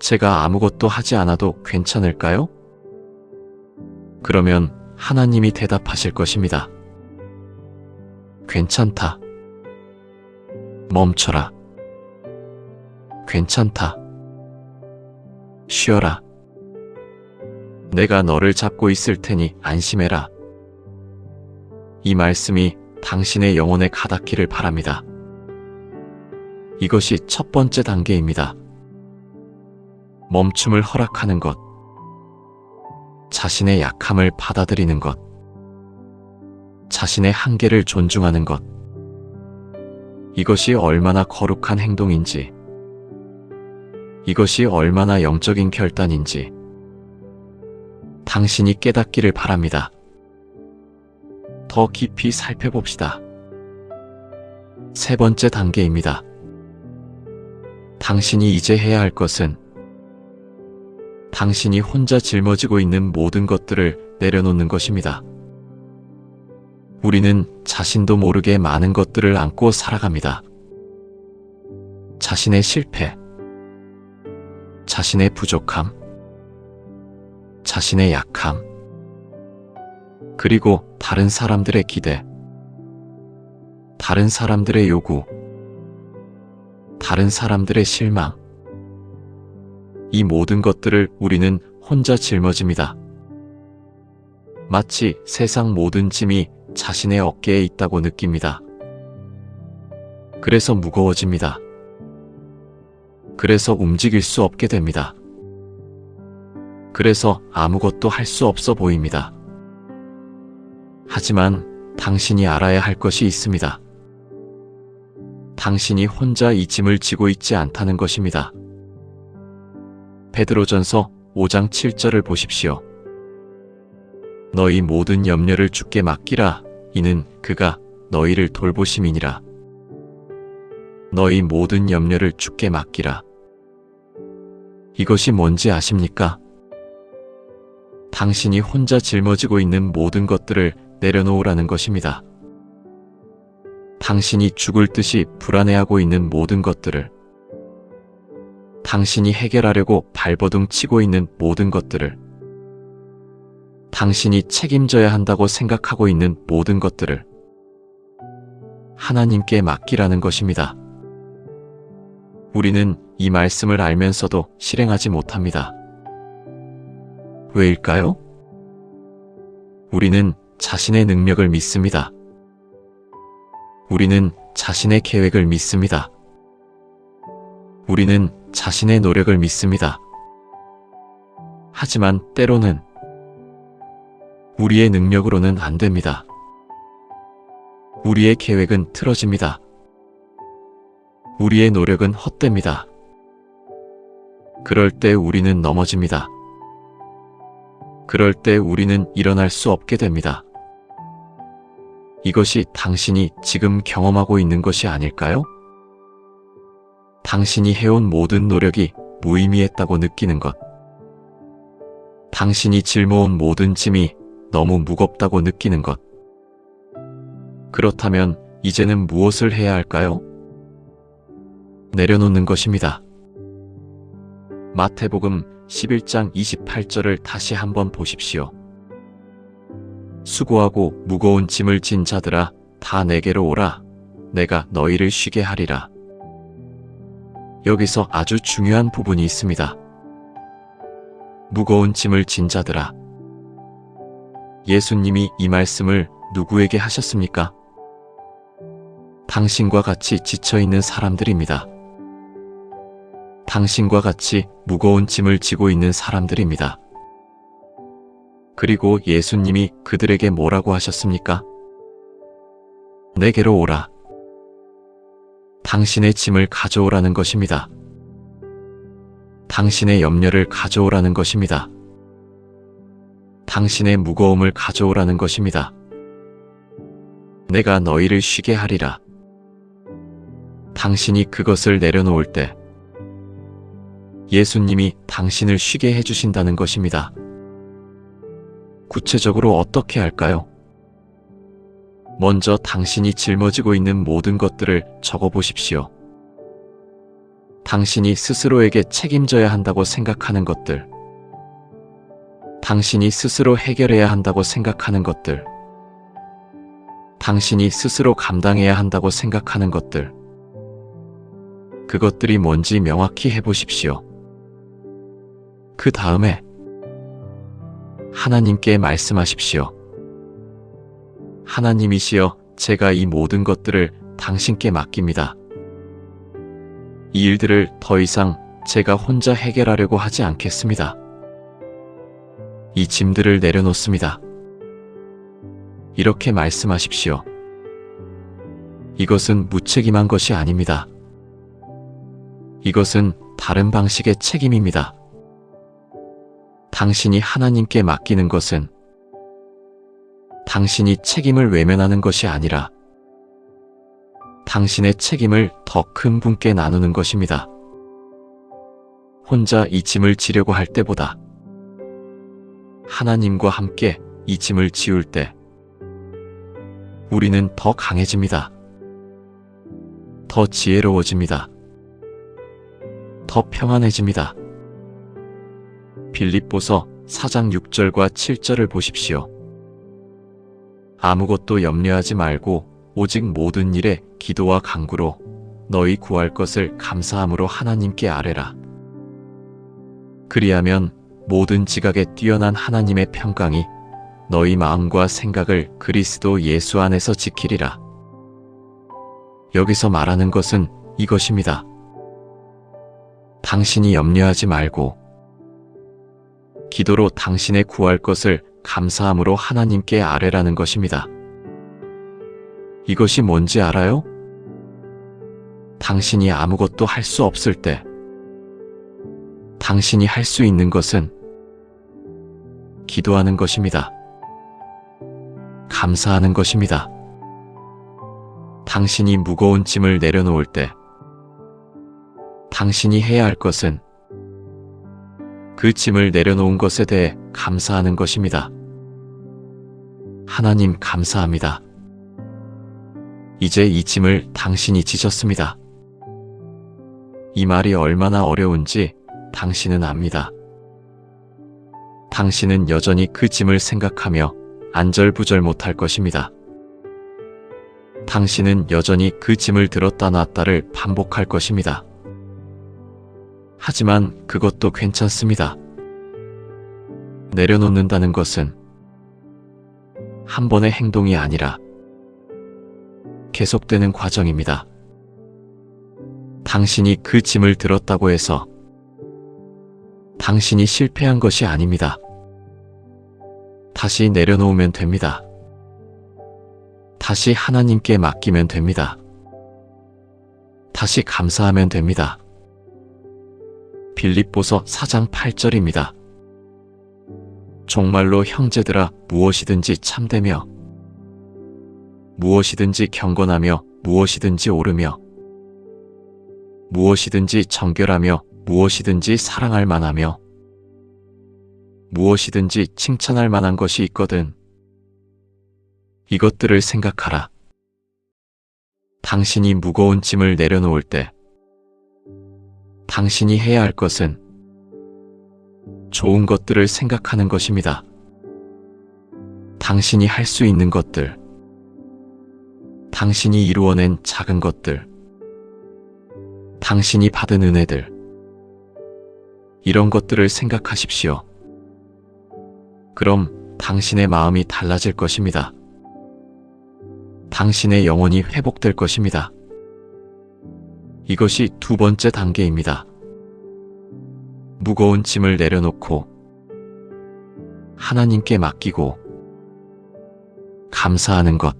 제가 아무것도 하지 않아도 괜찮을까요? 그러면 하나님이 대답하실 것입니다. 괜찮다. 멈춰라. 괜찮다. 쉬어라. 내가 너를 잡고 있을 테니 안심해라. 이 말씀이 당신의 영혼에 가닿기를 바랍니다. 이것이 첫 번째 단계입니다. 멈춤을 허락하는 것. 자신의 약함을 받아들이는 것. 자신의 한계를 존중하는 것. 이것이 얼마나 거룩한 행동인지, 이것이 얼마나 영적인 결단인지 당신이 깨닫기를 바랍니다. 더 깊이 살펴봅시다. 세 번째 단계입니다. 당신이 이제 해야 할 것은 당신이 혼자 짊어지고 있는 모든 것들을 내려놓는 것입니다. 우리는 자신도 모르게 많은 것들을 안고 살아갑니다. 자신의 실패, 자신의 부족함, 자신의 약함, 그리고 다른 사람들의 기대, 다른 사람들의 요구, 다른 사람들의 실망, 이 모든 것들을 우리는 혼자 짊어집니다. 마치 세상 모든 짐이 자신의 어깨에 있다고 느낍니다. 그래서 무거워집니다. 그래서 움직일 수 없게 됩니다. 그래서 아무것도 할 수 없어 보입니다. 하지만 당신이 알아야 할 것이 있습니다. 당신이 혼자 이 짐을 지고 있지 않다는 것입니다. 베드로전서 5장 7절을 보십시오. 너희 모든 염려를 주께 맡기라. 이는 그가 너희를 돌보심이니라. 너희 모든 염려를 주께 맡기라. 이것이 뭔지 아십니까? 당신이 혼자 짊어지고 있는 모든 것들을 내려놓으라는 것입니다. 당신이 죽을 듯이 불안해하고 있는 모든 것들을, 당신이 해결하려고 발버둥 치고 있는 모든 것들을, 당신이 책임져야 한다고 생각하고 있는 모든 것들을 하나님께 맡기라는 것입니다. 우리는 이 말씀을 알면서도 실행하지 못합니다. 왜일까요? 우리는 자신의 능력을 믿습니다. 우리는 자신의 계획을 믿습니다. 우리는 자신의 노력을 믿습니다. 하지만 때로는 우리의 능력으로는 안 됩니다. 우리의 계획은 틀어집니다. 우리의 노력은 헛됩니다. 그럴 때 우리는 넘어집니다. 그럴 때 우리는 일어날 수 없게 됩니다. 이것이 당신이 지금 경험하고 있는 것이 아닐까요? 당신이 해온 모든 노력이 무의미했다고 느끼는 것. 당신이 짊어온 모든 짐이 너무 무겁다고 느끼는 것. 그렇다면 이제는 무엇을 해야 할까요? 내려놓는 것입니다. 마태복음 11장 28절을 다시 한번 보십시오. 수고하고 무거운 짐을 진 자들아, 다 내게로 오라. 내가 너희를 쉬게 하리라. 여기서 아주 중요한 부분이 있습니다. 무거운 짐을 진 자들아. 예수님이 이 말씀을 누구에게 하셨습니까? 당신과 같이 지쳐있는 사람들입니다. 당신과 같이 무거운 짐을 지고 있는 사람들입니다. 그리고 예수님이 그들에게 뭐라고 하셨습니까? 내게로 오라. 당신의 짐을 가져오라는 것입니다. 당신의 염려를 가져오라는 것입니다. 당신의 무거움을 가져오라는 것입니다. 내가 너희를 쉬게 하리라. 당신이 그것을 내려놓을 때 예수님이 당신을 쉬게 해주신다는 것입니다. 구체적으로 어떻게 할까요? 먼저 당신이 짊어지고 있는 모든 것들을 적어 보십시오. 당신이 스스로에게 책임져야 한다고 생각하는 것들, 당신이 스스로 해결해야 한다고 생각하는 것들, 당신이 스스로 감당해야 한다고 생각하는 것들, 그것들이 뭔지 명확히 해보십시오. 그 다음에 하나님께 말씀하십시오. 하나님이시여, 제가 이 모든 것들을 당신께 맡깁니다. 이 일들을 더 이상 제가 혼자 해결하려고 하지 않겠습니다. 이 짐들을 내려놓습니다. 이렇게 말씀하십시오. 이것은 무책임한 것이 아닙니다. 이것은 다른 방식의 책임입니다. 당신이 하나님께 맡기는 것은 당신이 책임을 외면하는 것이 아니라 당신의 책임을 더 큰 분께 나누는 것입니다. 혼자 이 짐을 지려고 할 때보다 하나님과 함께 이 짐을 지울 때 우리는 더 강해집니다. 더 지혜로워집니다. 더 평안해집니다. 빌립보서 4장 6절과 7절을 보십시오. 아무것도 염려하지 말고 오직 모든 일에 기도와 간구로 너희 구할 것을 감사함으로 하나님께 아뢰라. 그리하면 모든 지각에 뛰어난 하나님의 평강이 너희 마음과 생각을 그리스도 예수 안에서 지키리라. 여기서 말하는 것은 이것입니다. 당신이 염려하지 말고 기도로 당신의 구할 것을 감사함으로 하나님께 아뢰라는 것입니다. 이것이 뭔지 알아요? 당신이 아무것도 할 수 없을 때 당신이 할 수 있는 것은 기도하는 것입니다. 감사하는 것입니다. 당신이 무거운 짐을 내려놓을 때 당신이 해야 할 것은 그 짐을 내려놓은 것에 대해 감사하는 것입니다. 하나님 감사합니다. 이제 이 짐을 당신이 지셨습니다. 이 말이 얼마나 어려운지 당신은 압니다. 당신은 여전히 그 짐을 생각하며 안절부절 못할 것입니다. 당신은 여전히 그 짐을 들었다 놨다를 반복할 것입니다. 하지만 그것도 괜찮습니다. 내려놓는다는 것은 한 번의 행동이 아니라 계속되는 과정입니다. 당신이 그 짐을 들었다고 해서 당신이 실패한 것이 아닙니다. 다시 내려놓으면 됩니다. 다시 하나님께 맡기면 됩니다. 다시 감사하면 됩니다. 빌립보서 4장 8절입니다. 정말로 형제들아, 무엇이든지 참되며 무엇이든지 경건하며 무엇이든지 옳으며 무엇이든지 정결하며 무엇이든지 사랑할 만하며 무엇이든지 칭찬할 만한 것이 있거든 이것들을 생각하라. 당신이 무거운 짐을 내려놓을 때 당신이 해야 할 것은 좋은 것들을 생각하는 것입니다. 당신이 할 수 있는 것들, 당신이 이루어낸 작은 것들, 당신이 받은 은혜들, 이런 것들을 생각하십시오. 그럼 당신의 마음이 달라질 것입니다. 당신의 영혼이 회복될 것입니다. 이것이 두 번째 단계입니다. 무거운 짐을 내려놓고 하나님께 맡기고 감사하는 것.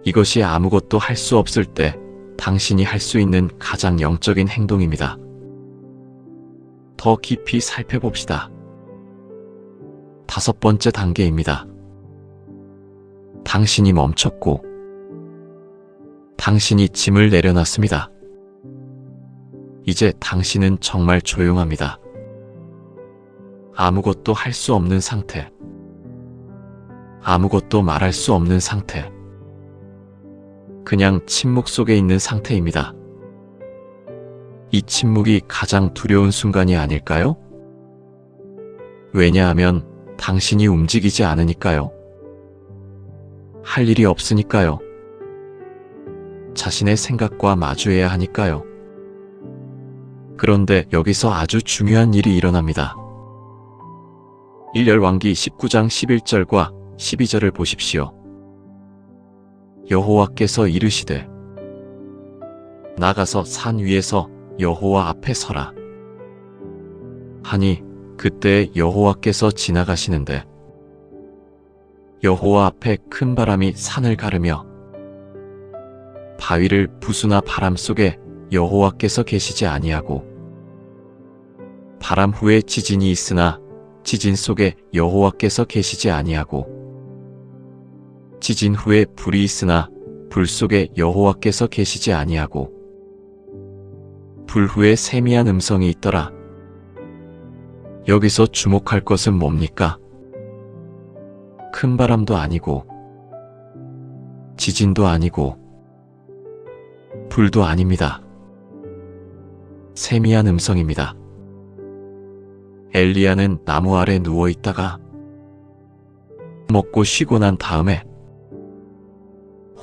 이것이 아무것도 할 수 없을 때 당신이 할 수 있는 가장 영적인 행동입니다. 더 깊이 살펴봅시다. 다섯 번째 단계입니다. 당신이 멈췄고 당신이 짐을 내려놨습니다. 이제 당신은 정말 조용합니다. 아무것도 할 수 없는 상태. 아무것도 말할 수 없는 상태. 그냥 침묵 속에 있는 상태입니다. 이 침묵이 가장 두려운 순간이 아닐까요? 왜냐하면 당신이 움직이지 않으니까요. 할 일이 없으니까요. 자신의 생각과 마주해야 하니까요. 그런데 여기서 아주 중요한 일이 일어납니다. 일열왕기 19장 11절과 12절을 보십시오. 여호와께서 이르시되 나가서 산 위에서 여호와 앞에 서라 하니 그때 여호와께서 지나가시는데 여호와 앞에 큰 바람이 산을 가르며 바위를 부수나 바람 속에 여호와께서 계시지 아니하고 바람 후에 지진이 있으나 지진 속에 여호와께서 계시지 아니하고 지진 후에 불이 있으나 불 속에 여호와께서 계시지 아니하고 불 후에 세미한 음성이 있더라. 여기서 주목할 것은 뭡니까? 큰 바람도 아니고 지진도 아니고 불도 아닙니다. 세미한 음성입니다. 엘리야는 나무 아래 누워 있다가 먹고 쉬고 난 다음에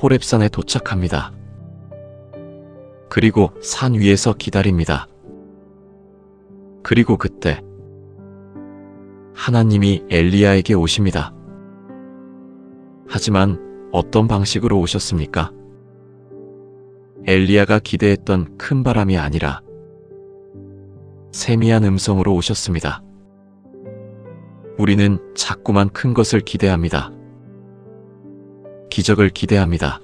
호렙산에 도착합니다. 그리고 산 위에서 기다립니다. 그리고 그때 하나님이 엘리야에게 오십니다. 하지만 어떤 방식으로 오셨습니까? 엘리야가 기대했던 큰 바람이 아니라 세미한 음성으로 오셨습니다. 우리는 자꾸만 큰 것을 기대합니다. 기적을 기대합니다.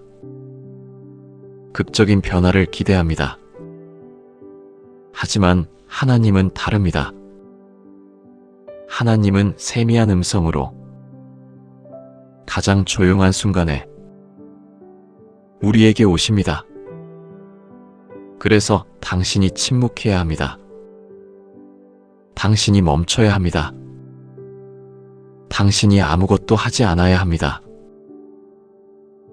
극적인 변화를 기대합니다. 하지만 하나님은 다릅니다. 하나님은 세미한 음성으로 가장 조용한 순간에 우리에게 오십니다. 그래서 당신이 침묵해야 합니다. 당신이 멈춰야 합니다. 당신이 아무것도 하지 않아야 합니다.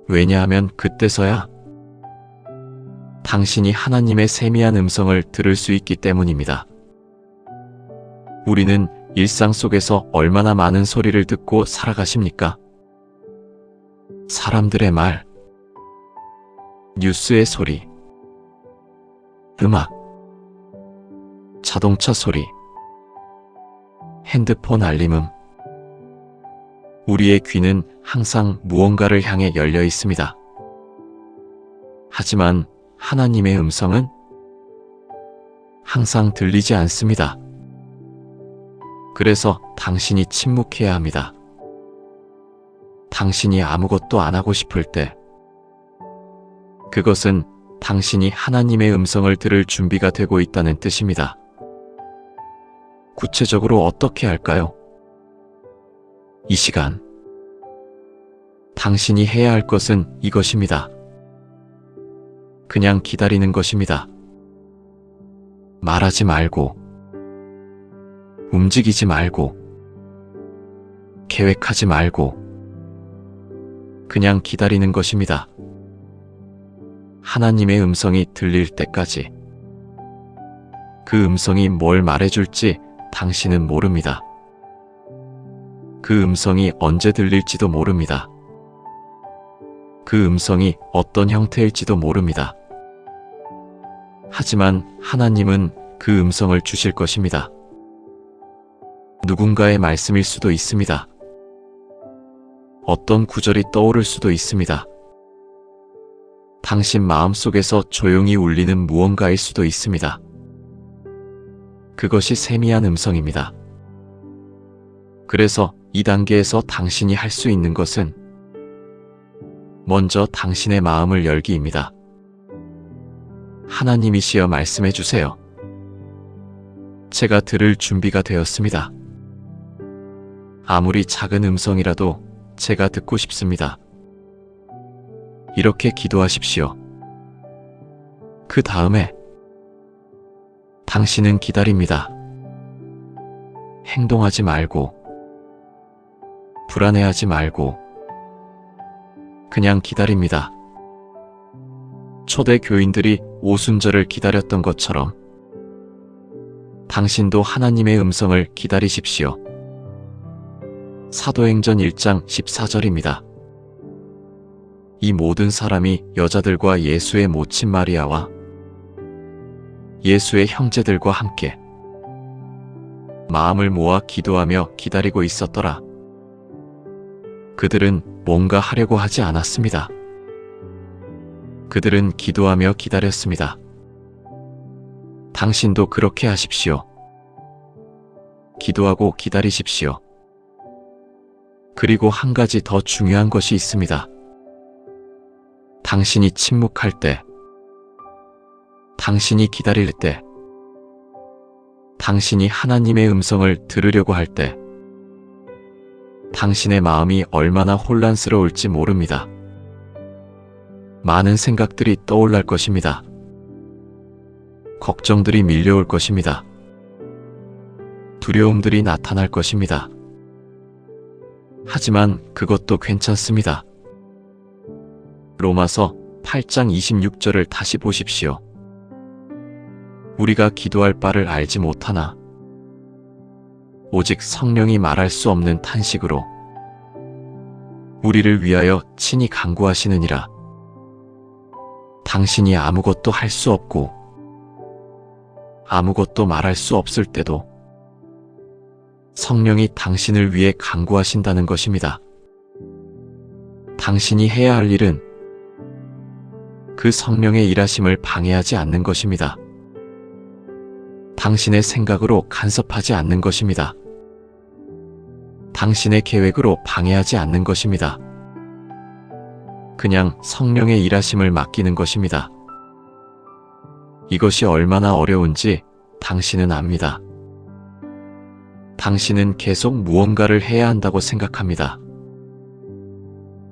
왜냐하면 그때서야 당신이 하나님의 세미한 음성을 들을 수 있기 때문입니다. 우리는 일상 속에서 얼마나 많은 소리를 듣고 살아가십니까? 사람들의 말, 뉴스의 소리, 음악, 자동차 소리, 핸드폰 알림음. 우리의 귀는 항상 무언가를 향해 열려 있습니다. 하지만 하나님의 음성은 항상 들리지 않습니다. 그래서 당신이 침묵해야 합니다. 당신이 아무것도 안 하고 싶을 때, 그것은 당신이 하나님의 음성을 들을 준비가 되고 있다는 뜻입니다. 구체적으로 어떻게 할까요? 이 시간, 당신이 해야 할 것은 이것입니다. 그냥 기다리는 것입니다. 말하지 말고, 움직이지 말고, 계획하지 말고, 그냥 기다리는 것입니다. 하나님의 음성이 들릴 때까지. 그 음성이 뭘 말해줄지 당신은 모릅니다. 그 음성이 언제 들릴지도 모릅니다. 그 음성이 어떤 형태일지도 모릅니다. 하지만 하나님은 그 음성을 주실 것입니다. 누군가의 말씀일 수도 있습니다. 어떤 구절이 떠오를 수도 있습니다. 당신 마음속에서 조용히 울리는 무언가일 수도 있습니다. 그것이 세미한 음성입니다. 그래서 이 단계에서 당신이 할 수 있는 것은 먼저 당신의 마음을 열기입니다. 하나님이시여 말씀해 주세요. 제가 들을 준비가 되었습니다. 아무리 작은 음성이라도 제가 듣고 싶습니다. 이렇게 기도하십시오. 그 다음에 당신은 기다립니다. 행동하지 말고, 불안해하지 말고, 그냥 기다립니다. 초대 교인들이 오순절을 기다렸던 것처럼 당신도 하나님의 음성을 기다리십시오. 사도행전 1장 14절입니다. 이 모든 사람이 여자들과 예수의 모친 마리아와 예수의 형제들과 함께 마음을 모아 기도하며 기다리고 있었더라. 그들은 뭔가 하려고 하지 않았습니다. 그들은 기도하며 기다렸습니다. 당신도 그렇게 하십시오. 기도하고 기다리십시오. 그리고 한 가지 더 중요한 것이 있습니다. 당신이 침묵할 때, 당신이 기다릴 때, 당신이 하나님의 음성을 들으려고 할 때, 당신의 마음이 얼마나 혼란스러울지 모릅니다. 많은 생각들이 떠올랄 것입니다. 걱정들이 밀려올 것입니다. 두려움들이 나타날 것입니다. 하지만 그것도 괜찮습니다. 로마서 8장 26절을 다시 보십시오. 우리가 기도할 바를 알지 못하나 오직 성령이 말할 수 없는 탄식으로 우리를 위하여 친히 간구하시느니라. 당신이 아무것도 할 수 없고 아무것도 말할 수 없을 때도 성령이 당신을 위해 간구하신다는 것입니다. 당신이 해야 할 일은 그 성령의 일하심을 방해하지 않는 것입니다. 당신의 생각으로 간섭하지 않는 것입니다. 당신의 계획으로 방해하지 않는 것입니다. 그냥 성령의 일하심을 맡기는 것입니다. 이것이 얼마나 어려운지 당신은 압니다. 당신은 계속 무언가를 해야 한다고 생각합니다.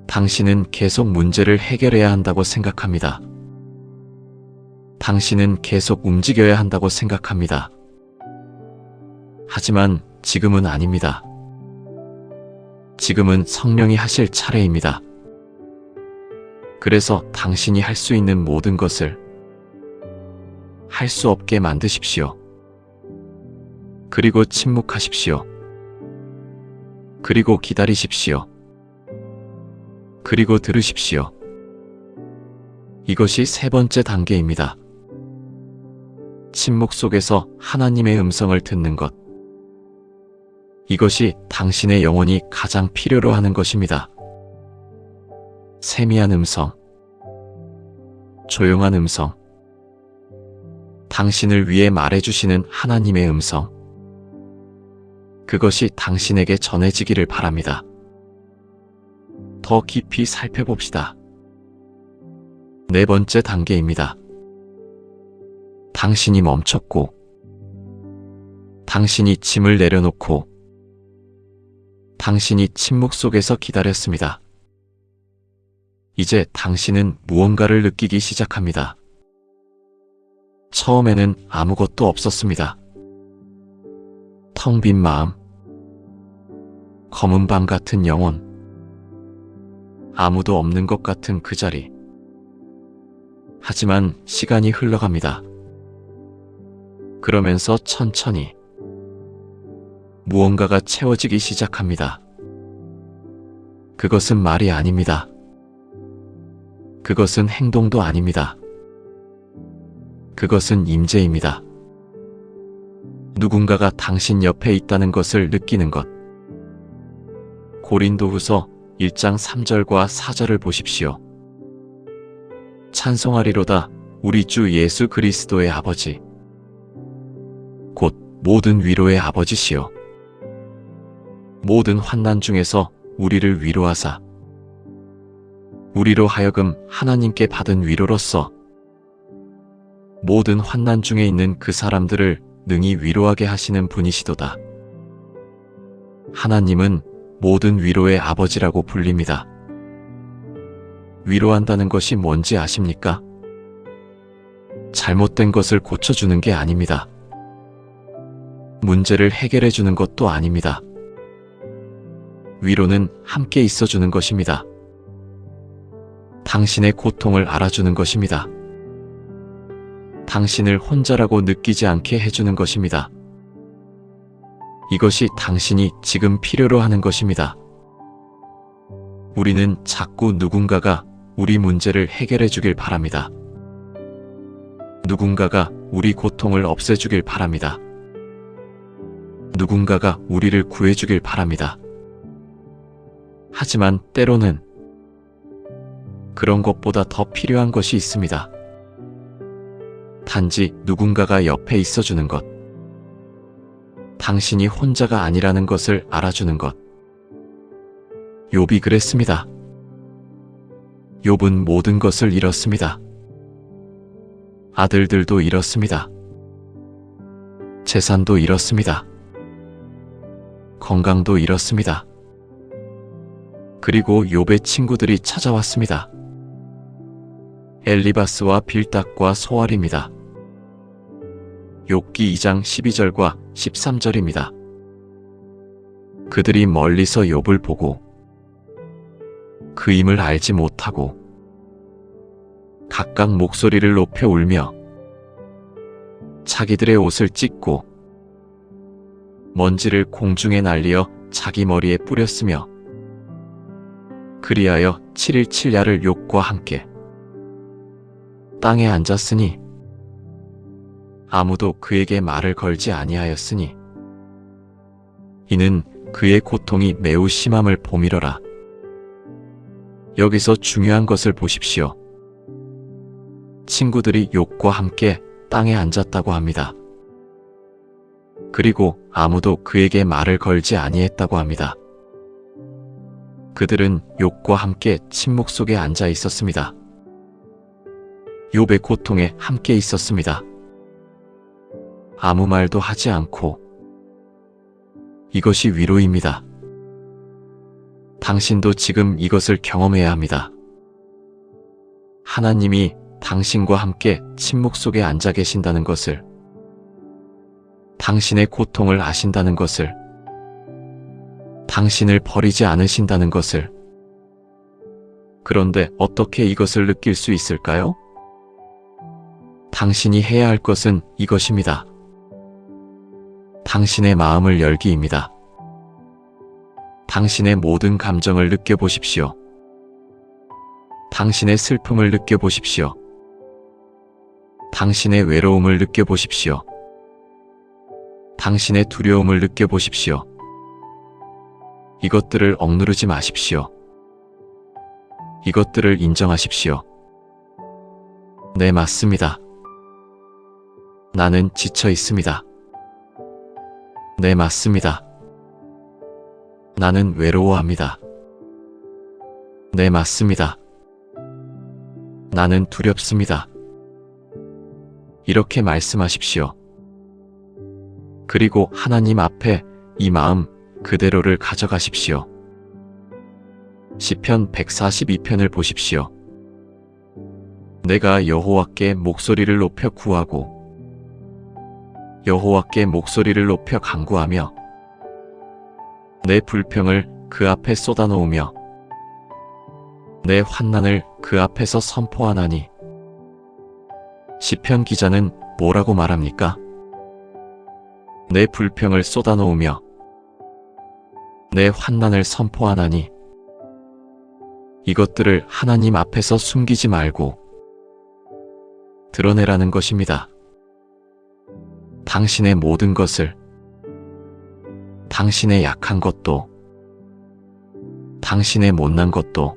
당신은 계속 문제를 해결해야 한다고 생각합니다. 당신은 계속 움직여야 한다고 생각합니다. 하지만 지금은 아닙니다. 지금은 성령이 하실 차례입니다. 그래서 당신이 할 수 있는 모든 것을 할 수 없게 만드십시오. 그리고 침묵하십시오. 그리고 기다리십시오. 그리고 들으십시오. 이것이 세 번째 단계입니다. 침묵 속에서 하나님의 음성을 듣는 것. 이것이 당신의 영혼이 가장 필요로 하는 것입니다. 세미한 음성, 조용한 음성, 당신을 위해 말해주시는 하나님의 음성. 그것이 당신에게 전해지기를 바랍니다. 더 깊이 살펴봅시다. 네 번째 단계입니다. 당신이 멈췄고, 당신이 짐을 내려놓고, 당신이 침묵 속에서 기다렸습니다. 이제 당신은 무언가를 느끼기 시작합니다. 처음에는 아무것도 없었습니다. 텅 빈 마음, 검은 밤 같은 영혼, 아무도 없는 것 같은 그 자리. 하지만 시간이 흘러갑니다. 그러면서 천천히 무언가가 채워지기 시작합니다. 그것은 말이 아닙니다. 그것은 행동도 아닙니다. 그것은 임재입니다. 누군가가 당신 옆에 있다는 것을 느끼는 것. 고린도후서 1장 3절과 4절을 보십시오. 찬송하리로다 우리 주 예수 그리스도의 아버지, 곧 모든 위로의 아버지시여. 모든 환난 중에서 우리를 위로하사 우리로 하여금 하나님께 받은 위로로서 모든 환난 중에 있는 그 사람들을 능히 위로하게 하시는 분이시도다. 하나님은 모든 위로의 아버지라고 불립니다. 위로한다는 것이 뭔지 아십니까? 잘못된 것을 고쳐주는 게 아닙니다. 문제를 해결해 주는 것도 아닙니다. 위로는 함께 있어 주는 것입니다. 당신의 고통을 알아주는 것입니다. 당신을 혼자라고 느끼지 않게 해주는 것입니다. 이것이 당신이 지금 필요로 하는 것입니다. 우리는 자꾸 누군가가 우리 문제를 해결해 주길 바랍니다. 누군가가 우리 고통을 없애주길 바랍니다. 누군가가 우리를 구해주길 바랍니다. 하지만 때로는 그런 것보다 더 필요한 것이 있습니다. 단지 누군가가 옆에 있어주는 것. 당신이 혼자가 아니라는 것을 알아주는 것. 욥이 그랬습니다. 욥은 모든 것을 잃었습니다. 아들들도 잃었습니다. 재산도 잃었습니다. 건강도 잃었습니다. 그리고 욥의 친구들이 찾아왔습니다. 엘리바스와 빌닥과 소알입니다. 욥기 2장 12절과 13절입니다. 그들이 멀리서 욥을 보고 그 임을 알지 못하고 각각 목소리를 높여 울며 자기들의 옷을 찢고 먼지를 공중에 날리어 자기 머리에 뿌렸으며 그리하여 7일 7야를 욥과 함께 땅에 앉았으니 아무도 그에게 말을 걸지 아니하였으니 이는 그의 고통이 매우 심함을 보미러라. 여기서 중요한 것을 보십시오. 친구들이 욥과 함께 땅에 앉았다고 합니다. 그리고 아무도 그에게 말을 걸지 아니했다고 합니다. 그들은 욥과 함께 침묵 속에 앉아 있었습니다. 욥의 고통에 함께 있었습니다. 아무 말도 하지 않고. 이것이 위로입니다. 당신도 지금 이것을 경험해야 합니다. 하나님이 당신과 함께 침묵 속에 앉아 계신다는 것을, 당신의 고통을 아신다는 것을, 당신을 버리지 않으신다는 것을. 그런데 어떻게 이것을 느낄 수 있을까요? 당신이 해야 할 것은 이것입니다. 당신의 마음을 열기입니다. 당신의 모든 감정을 느껴보십시오. 당신의 슬픔을 느껴보십시오. 당신의 외로움을 느껴보십시오. 당신의 두려움을 느껴보십시오. 이것들을 억누르지 마십시오. 이것들을 인정하십시오. 네, 맞습니다. 나는 지쳐 있습니다. 네, 맞습니다. 나는 외로워합니다. 네, 맞습니다. 나는 두렵습니다. 이렇게 말씀하십시오. 그리고 하나님 앞에 이 마음 그대로를 가져가십시오. 시편 142편을 보십시오. 내가 여호와께 목소리를 높여 구하고 여호와께 목소리를 높여 간구하며 내 불평을 그 앞에 쏟아놓으며 내 환난을 그 앞에서 선포하나니. 시편 기자는 뭐라고 말합니까? 내 불평을 쏟아놓으며 내 환난을 선포하나니. 이것들을 하나님 앞에서 숨기지 말고 드러내라는 것입니다. 당신의 모든 것을, 당신의 약한 것도, 당신의 못난 것도,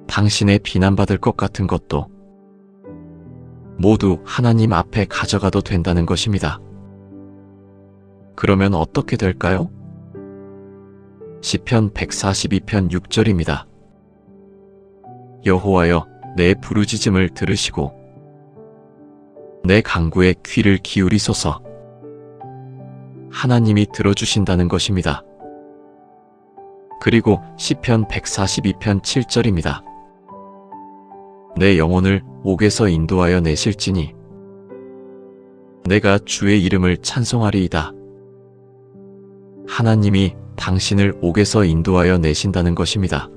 당신의 비난받을 것 같은 것도 모두 하나님 앞에 가져가도 된다는 것입니다. 그러면 어떻게 될까요? 시편 142편 6절입니다. 여호와여, 내 부르짖음을 들으시고 내 간구에 귀를 기울이소서. 하나님이 들어주신다는 것입니다. 그리고 시편 142편 7절입니다. 내 영혼을 옥에서 인도하여 내실지니 내가 주의 이름을 찬송하리이다. 하나님이 당신을 옥에서 인도하여 내신다는 것입니다.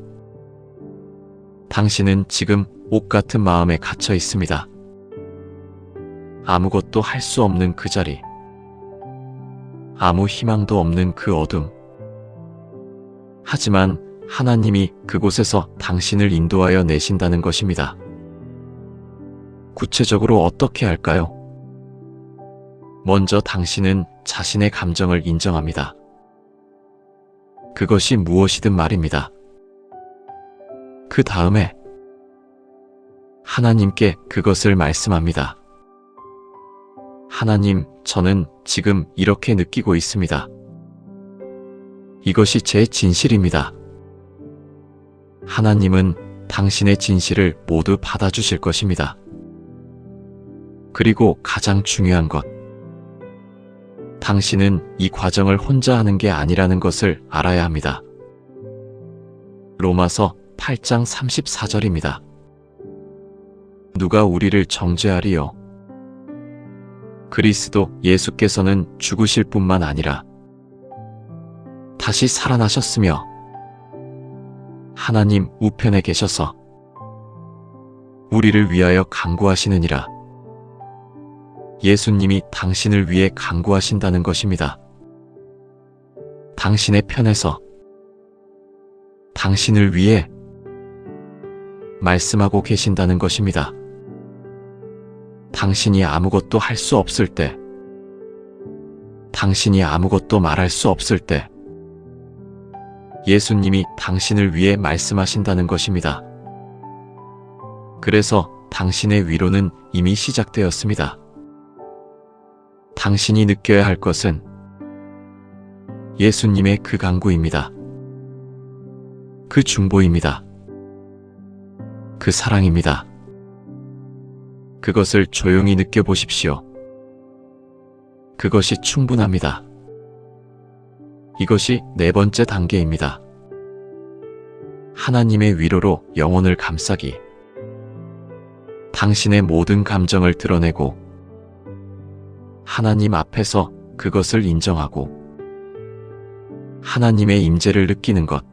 당신은 지금 옥 같은 마음에 갇혀 있습니다. 아무것도 할 수 없는 그 자리, 아무 희망도 없는 그 어둠. 하지만 하나님이 그곳에서 당신을 인도하여 내신다는 것입니다. 구체적으로 어떻게 할까요? 먼저 당신은 자신의 감정을 인정합니다. 그것이 무엇이든 말입니다. 그 다음에 하나님께 그것을 말씀합니다. 하나님, 저는 지금 이렇게 느끼고 있습니다. 이것이 제 진실입니다. 하나님은 당신의 진실을 모두 받아주실 것입니다. 그리고 가장 중요한 것, 당신은 이 과정을 혼자 하는 게 아니라는 것을 알아야 합니다. 로마서 8장 34절입니다. 누가 우리를 정죄하리요? 그리스도 예수께서는 죽으실 뿐만 아니라 다시 살아나셨으며 하나님 우편에 계셔서 우리를 위하여 간구하시느니라. 예수님이 당신을 위해 간구하신다는 것입니다. 당신의 편에서 당신을 위해 말씀하고 계신다는 것입니다. 당신이 아무것도 할 수 없을 때, 당신이 아무것도 말할 수 없을 때, 예수님이 당신을 위해 말씀하신다는 것입니다. 그래서 당신의 위로는 이미 시작되었습니다. 당신이 느껴야 할 것은 예수님의 그 간구입니다. 그 중보입니다. 그 사랑입니다. 그것을 조용히 느껴보십시오. 그것이 충분합니다. 이것이 네 번째 단계입니다. 하나님의 위로로 영혼을 감싸기. 당신의 모든 감정을 드러내고 하나님 앞에서 그것을 인정하고 하나님의 임재를 느끼는 것.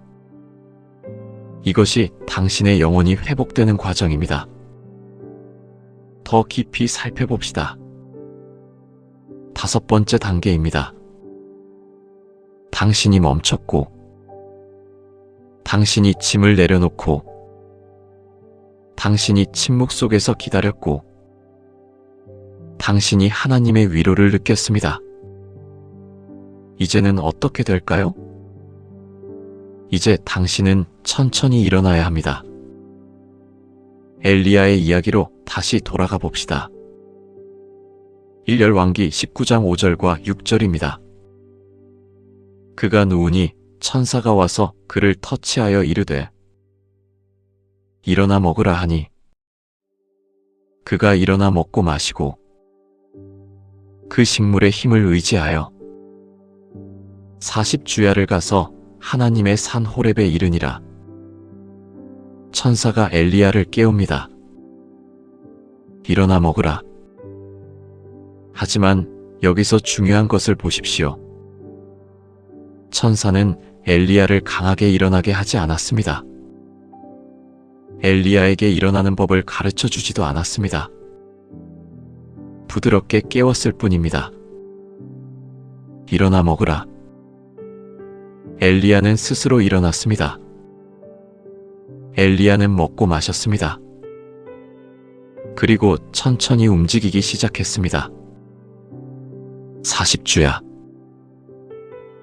이것이 당신의 영혼이 회복되는 과정입니다. 더 깊이 살펴봅시다. 다섯 번째 단계입니다. 당신이 멈췄고, 당신이 짐을 내려놓고, 당신이 침묵 속에서 기다렸고, 당신이 하나님의 위로를 느꼈습니다. 이제는 어떻게 될까요? 이제 당신은 천천히 일어나야 합니다. 엘리야의 이야기로 다시 돌아가 봅시다. 1열왕기 19장 5절과 6절입니다. 그가 누우니 천사가 와서 그를 터치하여 이르되 일어나 먹으라 하니 그가 일어나 먹고 마시고 그 식물의 힘을 의지하여 40주야를 가서 하나님의 산 호렙에 이르니라. 천사가 엘리야를 깨웁니다. 일어나 먹으라. 하지만 여기서 중요한 것을 보십시오. 천사는 엘리야를 강하게 일어나게 하지 않았습니다. 엘리야에게 일어나는 법을 가르쳐 주지도 않았습니다. 부드럽게 깨웠을 뿐입니다. 일어나 먹으라. 엘리야는 스스로 일어났습니다. 엘리야는 먹고 마셨습니다. 그리고 천천히 움직이기 시작했습니다. 40주야.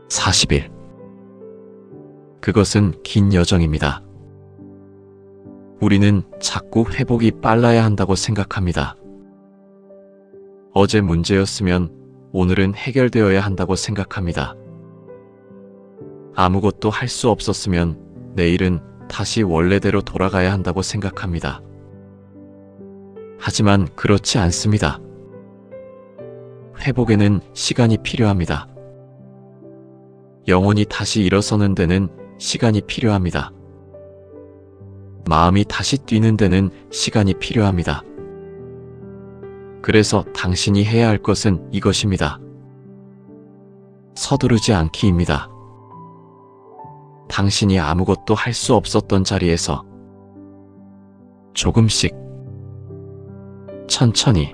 40일. 그것은 긴 여정입니다. 우리는 자꾸 회복이 빨라야 한다고 생각합니다. 어제 문제였으면 오늘은 해결되어야 한다고 생각합니다. 아무것도 할 수 없었으면 내일은 다시 원래대로 돌아가야 한다고 생각합니다. 하지만 그렇지 않습니다. 회복에는 시간이 필요합니다. 영혼이 다시 일어서는 데는 시간이 필요합니다. 마음이 다시 뛰는 데는 시간이 필요합니다. 그래서 당신이 해야 할 것은 이것입니다. 서두르지 않기입니다. 당신이 아무것도 할 수 없었던 자리에서 조금씩 천천히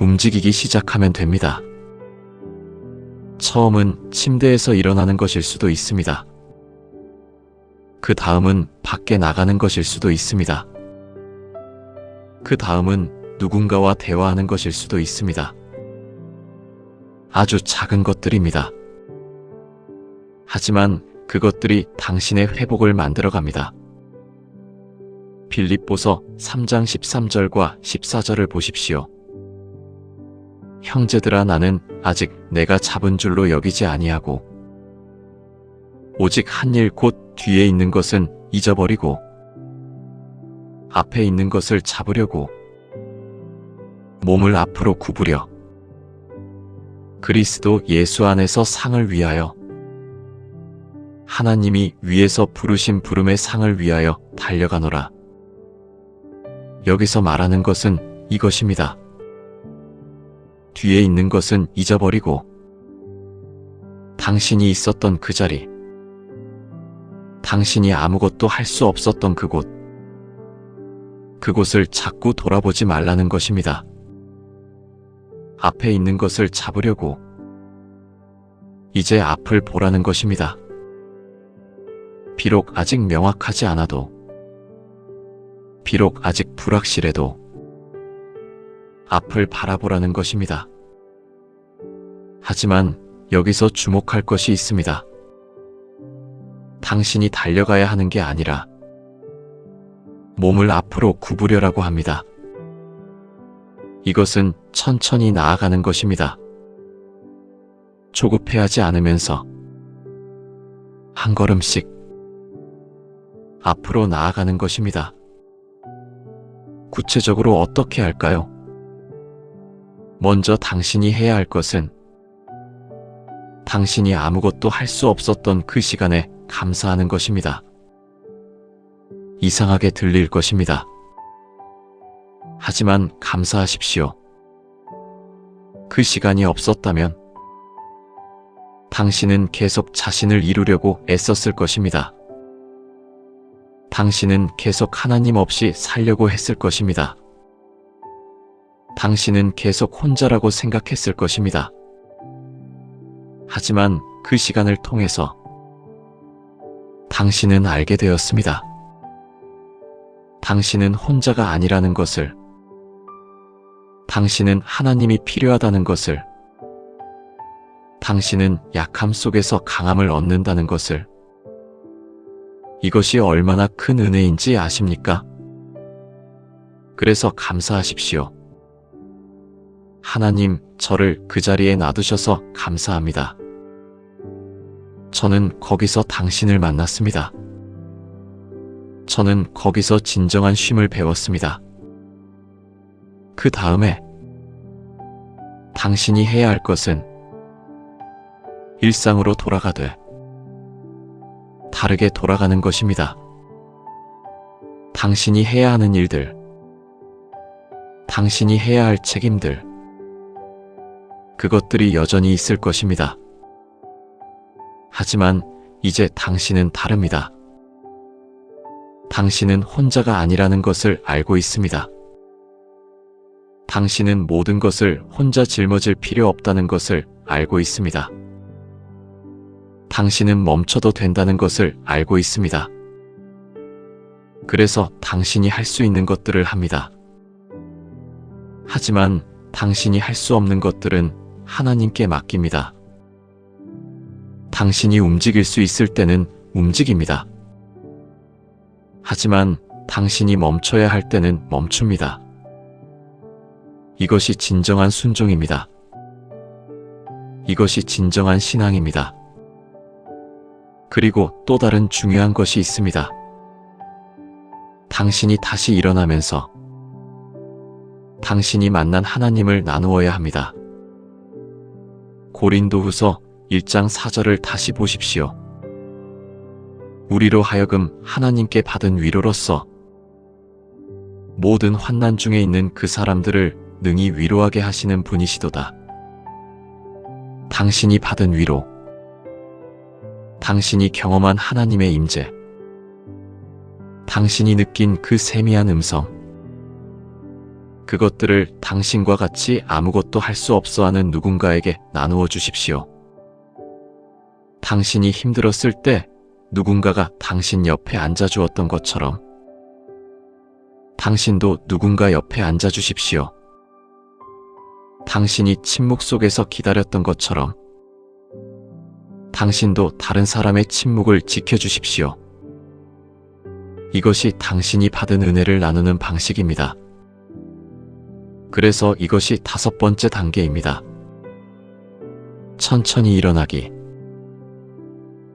움직이기 시작하면 됩니다. 처음은 침대에서 일어나는 것일 수도 있습니다. 그 다음은 밖에 나가는 것일 수도 있습니다. 그 다음은 누군가와 대화하는 것일 수도 있습니다. 아주 작은 것들입니다. 하지만 그것들이 당신의 회복을 만들어갑니다. 빌립보서 3장 13절과 14절을 보십시오. 형제들아, 나는 아직 내가 잡은 줄로 여기지 아니하고 오직 한 일 곧 뒤에 있는 것은 잊어버리고 앞에 있는 것을 잡으려고 몸을 앞으로 구부려 그리스도 예수 안에서 상을 위하여, 하나님이 위에서 부르신 부름의 상을 위하여 달려가노라. 여기서 말하는 것은 이것입니다. 뒤에 있는 것은 잊어버리고 당신이 있었던 그 자리, 당신이 아무것도 할 수 없었던 그곳을 자꾸 돌아보지 말라는 것입니다. 앞에 있는 것을 잡으려고 이제 앞을 보라는 것입니다. 비록 아직 명확하지 않아도, 비록 아직 불확실해도 앞을 바라보라는 것입니다. 하지만 여기서 주목할 것이 있습니다. 당신이 달려가야 하는 게 아니라 몸을 앞으로 구부려라고 합니다. 이것은 천천히 나아가는 것입니다. 조급해하지 않으면서 한 걸음씩 앞으로 나아가는 것입니다. 구체적으로 어떻게 할까요? 먼저 당신이 해야 할 것은 당신이 아무것도 할 수 없었던 그 시간에 감사하는 것입니다. 이상하게 들릴 것입니다. 하지만 감사하십시오. 그 시간이 없었다면 당신은 계속 자신을 이루려고 애썼을 것입니다. 당신은 계속 하나님 없이 살려고 했을 것입니다. 당신은 계속 혼자라고 생각했을 것입니다. 하지만 그 시간을 통해서 당신은 알게 되었습니다. 당신은 혼자가 아니라는 것을, 당신은 하나님이 필요하다는 것을, 당신은 약함 속에서 강함을 얻는다는 것을. 이것이 얼마나 큰 은혜인지 아십니까? 그래서 감사하십시오. 하나님, 저를 그 자리에 놔두셔서 감사합니다. 저는 거기서 당신을 만났습니다. 저는 거기서 진정한 쉼을 배웠습니다. 그 다음에 당신이 해야 할 것은 일상으로 돌아가되 다르게 돌아가는 것입니다. 당신이 해야 하는 일들, 당신이 해야 할 책임들, 그것들이 여전히 있을 것입니다. 하지만 이제 당신은 다릅니다. 당신은 혼자가 아니라는 것을 알고 있습니다. 당신은 모든 것을 혼자 짊어질 필요 없다는 것을 알고 있습니다. 당신은 멈춰도 된다는 것을 알고 있습니다. 그래서 당신이 할 수 있는 것들을 합니다. 하지만 당신이 할 수 없는 것들은 하나님께 맡깁니다. 당신이 움직일 수 있을 때는 움직입니다. 하지만 당신이 멈춰야 할 때는 멈춥니다. 이것이 진정한 순종입니다. 이것이 진정한 신앙입니다. 그리고 또 다른 중요한 것이 있습니다. 당신이 다시 일어나면서 당신이 만난 하나님을 나누어야 합니다. 고린도후서 1장 4절을 다시 보십시오. 우리로 하여금 하나님께 받은 위로로서 모든 환난 중에 있는 그 사람들을 능히 위로하게 하시는 분이시도다. 당신이 받은 위로, 당신이 경험한 하나님의 임재, 당신이 느낀 그 세미한 음성, 그것들을 당신과 같이 아무것도 할 수 없어 하는 누군가에게 나누어 주십시오. 당신이 힘들었을 때 누군가가 당신 옆에 앉아 주었던 것처럼 당신도 누군가 옆에 앉아 주십시오. 당신이 침묵 속에서 기다렸던 것처럼 당신도 다른 사람의 침묵을 지켜주십시오. 이것이 당신이 받은 은혜를 나누는 방식입니다. 그래서 이것이 5번째 단계입니다. 천천히 일어나기.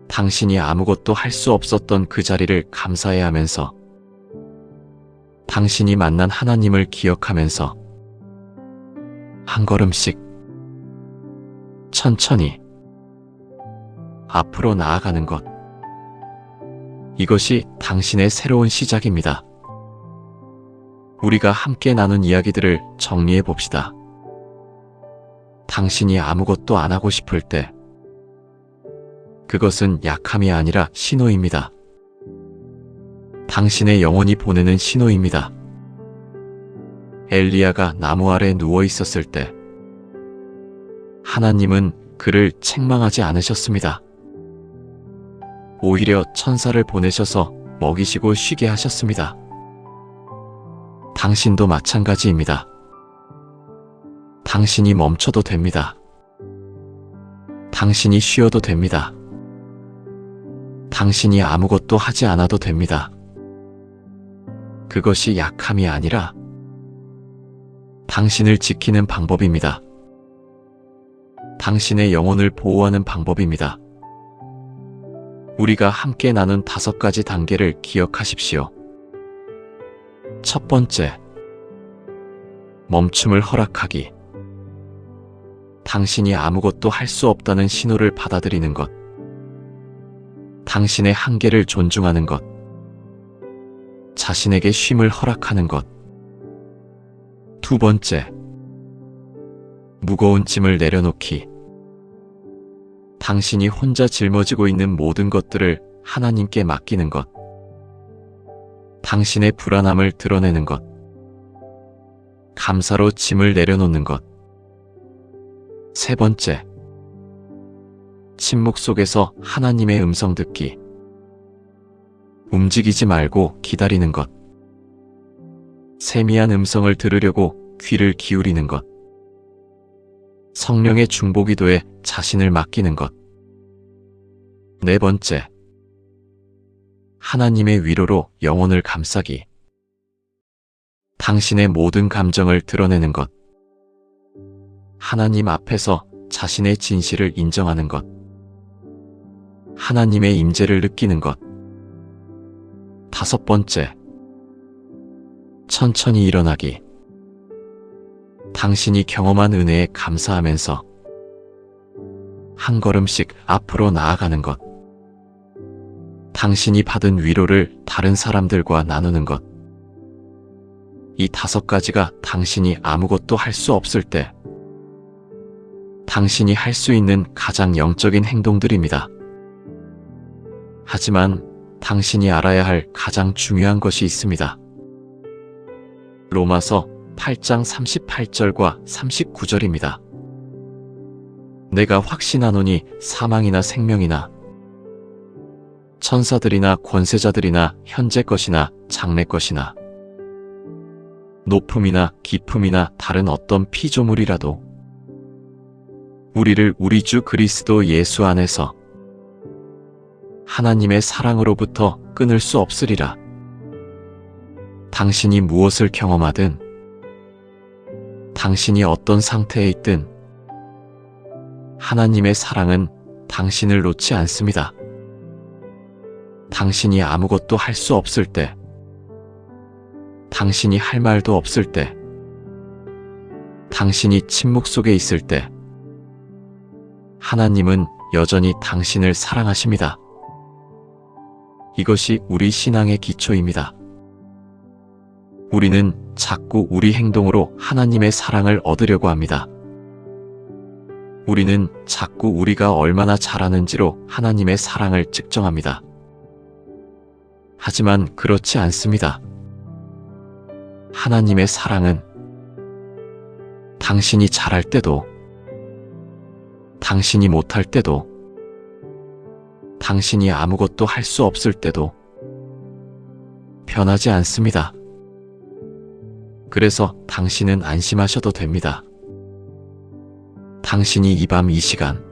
당신이 아무것도 할 수 없었던 그 자리를 감사해 하면서 당신이 만난 하나님을 기억하면서 한 걸음씩 천천히 앞으로 나아가는 것. 이것이 당신의 새로운 시작입니다. 우리가 함께 나눈 이야기들을 정리해 봅시다. 당신이 아무것도 안 하고 싶을 때 그것은 약함이 아니라 신호입니다. 당신의 영혼이 보내는 신호입니다. 엘리야가 나무 아래 누워 있었을 때 하나님은 그를 책망하지 않으셨습니다. 오히려 천사를 보내셔서 먹이시고 쉬게 하셨습니다. 당신도 마찬가지입니다. 당신이 멈춰도 됩니다. 당신이 쉬어도 됩니다. 당신이 아무것도 하지 않아도 됩니다. 그것이 약함이 아니라 당신을 지키는 방법입니다. 당신의 영혼을 보호하는 방법입니다. 우리가 함께 나눈 5가지 단계를 기억하십시오. 첫 번째, 멈춤을 허락하기. 당신이 아무것도 할 수 없다는 신호를 받아들이는 것. 당신의 한계를 존중하는 것. 자신에게 쉼을 허락하는 것. 두 번째, 무거운 짐을 내려놓기. 당신이 혼자 짊어지고 있는 모든 것들을 하나님께 맡기는 것. 당신의 불안함을 드러내는 것. 감사로 짐을 내려놓는 것. 세 번째, 침묵 속에서 하나님의 음성 듣기. 움직이지 말고 기다리는 것. 세미한 음성을 들으려고 귀를 기울이는 것. 성령의 중보기도에 자신을 맡기는 것. 네 번째, 하나님의 위로로 영혼을 감싸기. 당신의 모든 감정을 드러내는 것. 하나님 앞에서 자신의 진실을 인정하는 것. 하나님의 임재를 느끼는 것. 5번째, 천천히 일어나기. 당신이 경험한 은혜에 감사하면서 한 걸음씩 앞으로 나아가는 것. 당신이 받은 위로를 다른 사람들과 나누는 것. 이 5가지가 당신이 아무것도 할 수 없을 때 당신이 할 수 있는 가장 영적인 행동들입니다. 하지만 당신이 알아야 할 가장 중요한 것이 있습니다. 로마서 8장 38절과 39절입니다. 내가 확신하노니 사망이나 생명이나 천사들이나 권세자들이나 현재 것이나 장래 것이나 높음이나 깊음이나 다른 어떤 피조물이라도 우리를 우리 주 그리스도 예수 안에서 하나님의 사랑으로부터 끊을 수 없으리라. 당신이 무엇을 경험하든 당신이 어떤 상태에 있든 하나님의 사랑은 당신을 놓지 않습니다. 당신이 아무것도 할 수 없을 때, 당신이 할 말도 없을 때, 당신이 침묵 속에 있을 때, 하나님은 여전히 당신을 사랑하십니다. 이것이 우리 신앙의 기초입니다. 우리는 자꾸 우리 행동으로 하나님의 사랑을 얻으려고 합니다. 우리는 자꾸 우리가 얼마나 잘하는지로 하나님의 사랑을 측정합니다. 하지만 그렇지 않습니다. 하나님의 사랑은 당신이 잘할 때도, 당신이 못할 때도, 당신이 아무것도 할 수 없을 때도 변하지 않습니다. 그래서 당신은 안심하셔도 됩니다. 당신이 이 밤 이 시간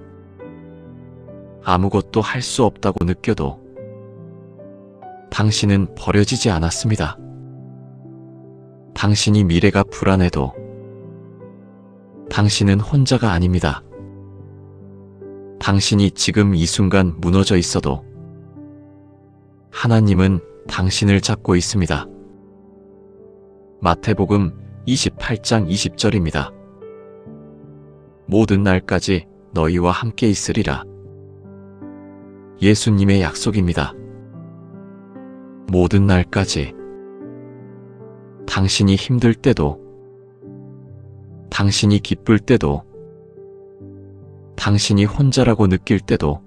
아무것도 할 수 없다고 느껴도 당신은 버려지지 않았습니다. 당신이 미래가 불안해도 당신은 혼자가 아닙니다. 당신이 지금 이 순간 무너져 있어도 하나님은 당신을 잡고 있습니다. 마태복음 28장 20절입니다. 모든 날까지 너희와 함께 있으리라. 예수님의 약속입니다. 모든 날까지 당신이 힘들 때도, 당신이 기쁠 때도, 당신이 혼자라고 느낄 때도,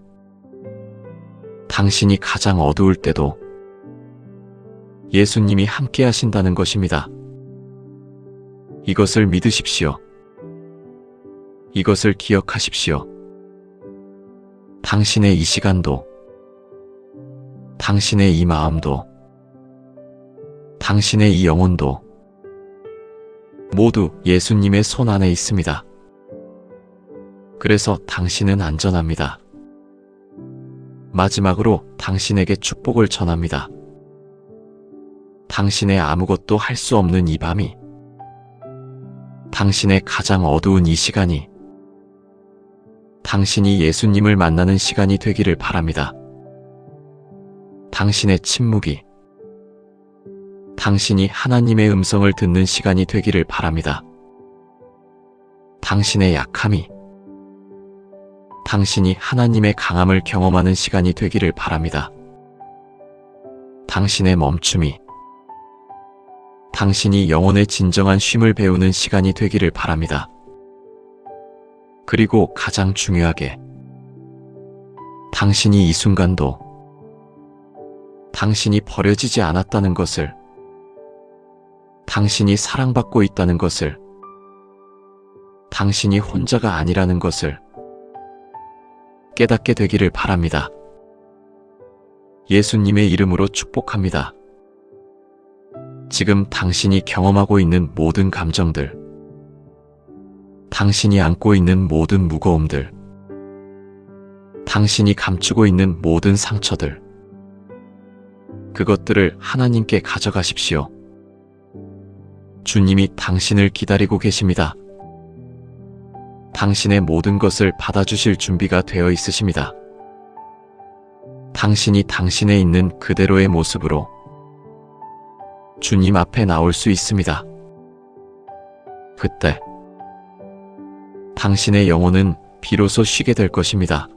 당신이 가장 어두울 때도 예수님이 함께 하신다는 것입니다. 이것을 믿으십시오. 이것을 기억하십시오. 당신의 이 시간도, 당신의 이 마음도, 당신의 이 영혼도 모두 예수님의 손 안에 있습니다. 그래서 당신은 안전합니다. 마지막으로 당신에게 축복을 전합니다. 당신의 아무것도 할 수 없는 이 밤이, 당신의 가장 어두운 이 시간이 당신이 예수님을 만나는 시간이 되기를 바랍니다. 당신의 침묵이 당신이 하나님의 음성을 듣는 시간이 되기를 바랍니다. 당신의 약함이 당신이 하나님의 강함을 경험하는 시간이 되기를 바랍니다. 당신의 멈춤이 당신이 영혼의 진정한 쉼을 배우는 시간이 되기를 바랍니다. 그리고 가장 중요하게 당신이 이 순간도 당신이 버려지지 않았다는 것을, 당신이 사랑받고 있다는 것을, 당신이 혼자가 아니라는 것을 깨닫게 되기를 바랍니다. 예수님의 이름으로 축복합니다. 지금 당신이 경험하고 있는 모든 감정들, 당신이 안고 있는 모든 무거움들, 당신이 감추고 있는 모든 상처들, 그것들을 하나님께 가져가십시오. 주님이 당신을 기다리고 계십니다. 당신의 모든 것을 받아주실 준비가 되어 있으십니다. 당신이 당신에 있는 그대로의 모습으로 주님 앞에 나올 수 있습니다. 그때 당신의 영혼은 비로소 쉬게 될 것입니다.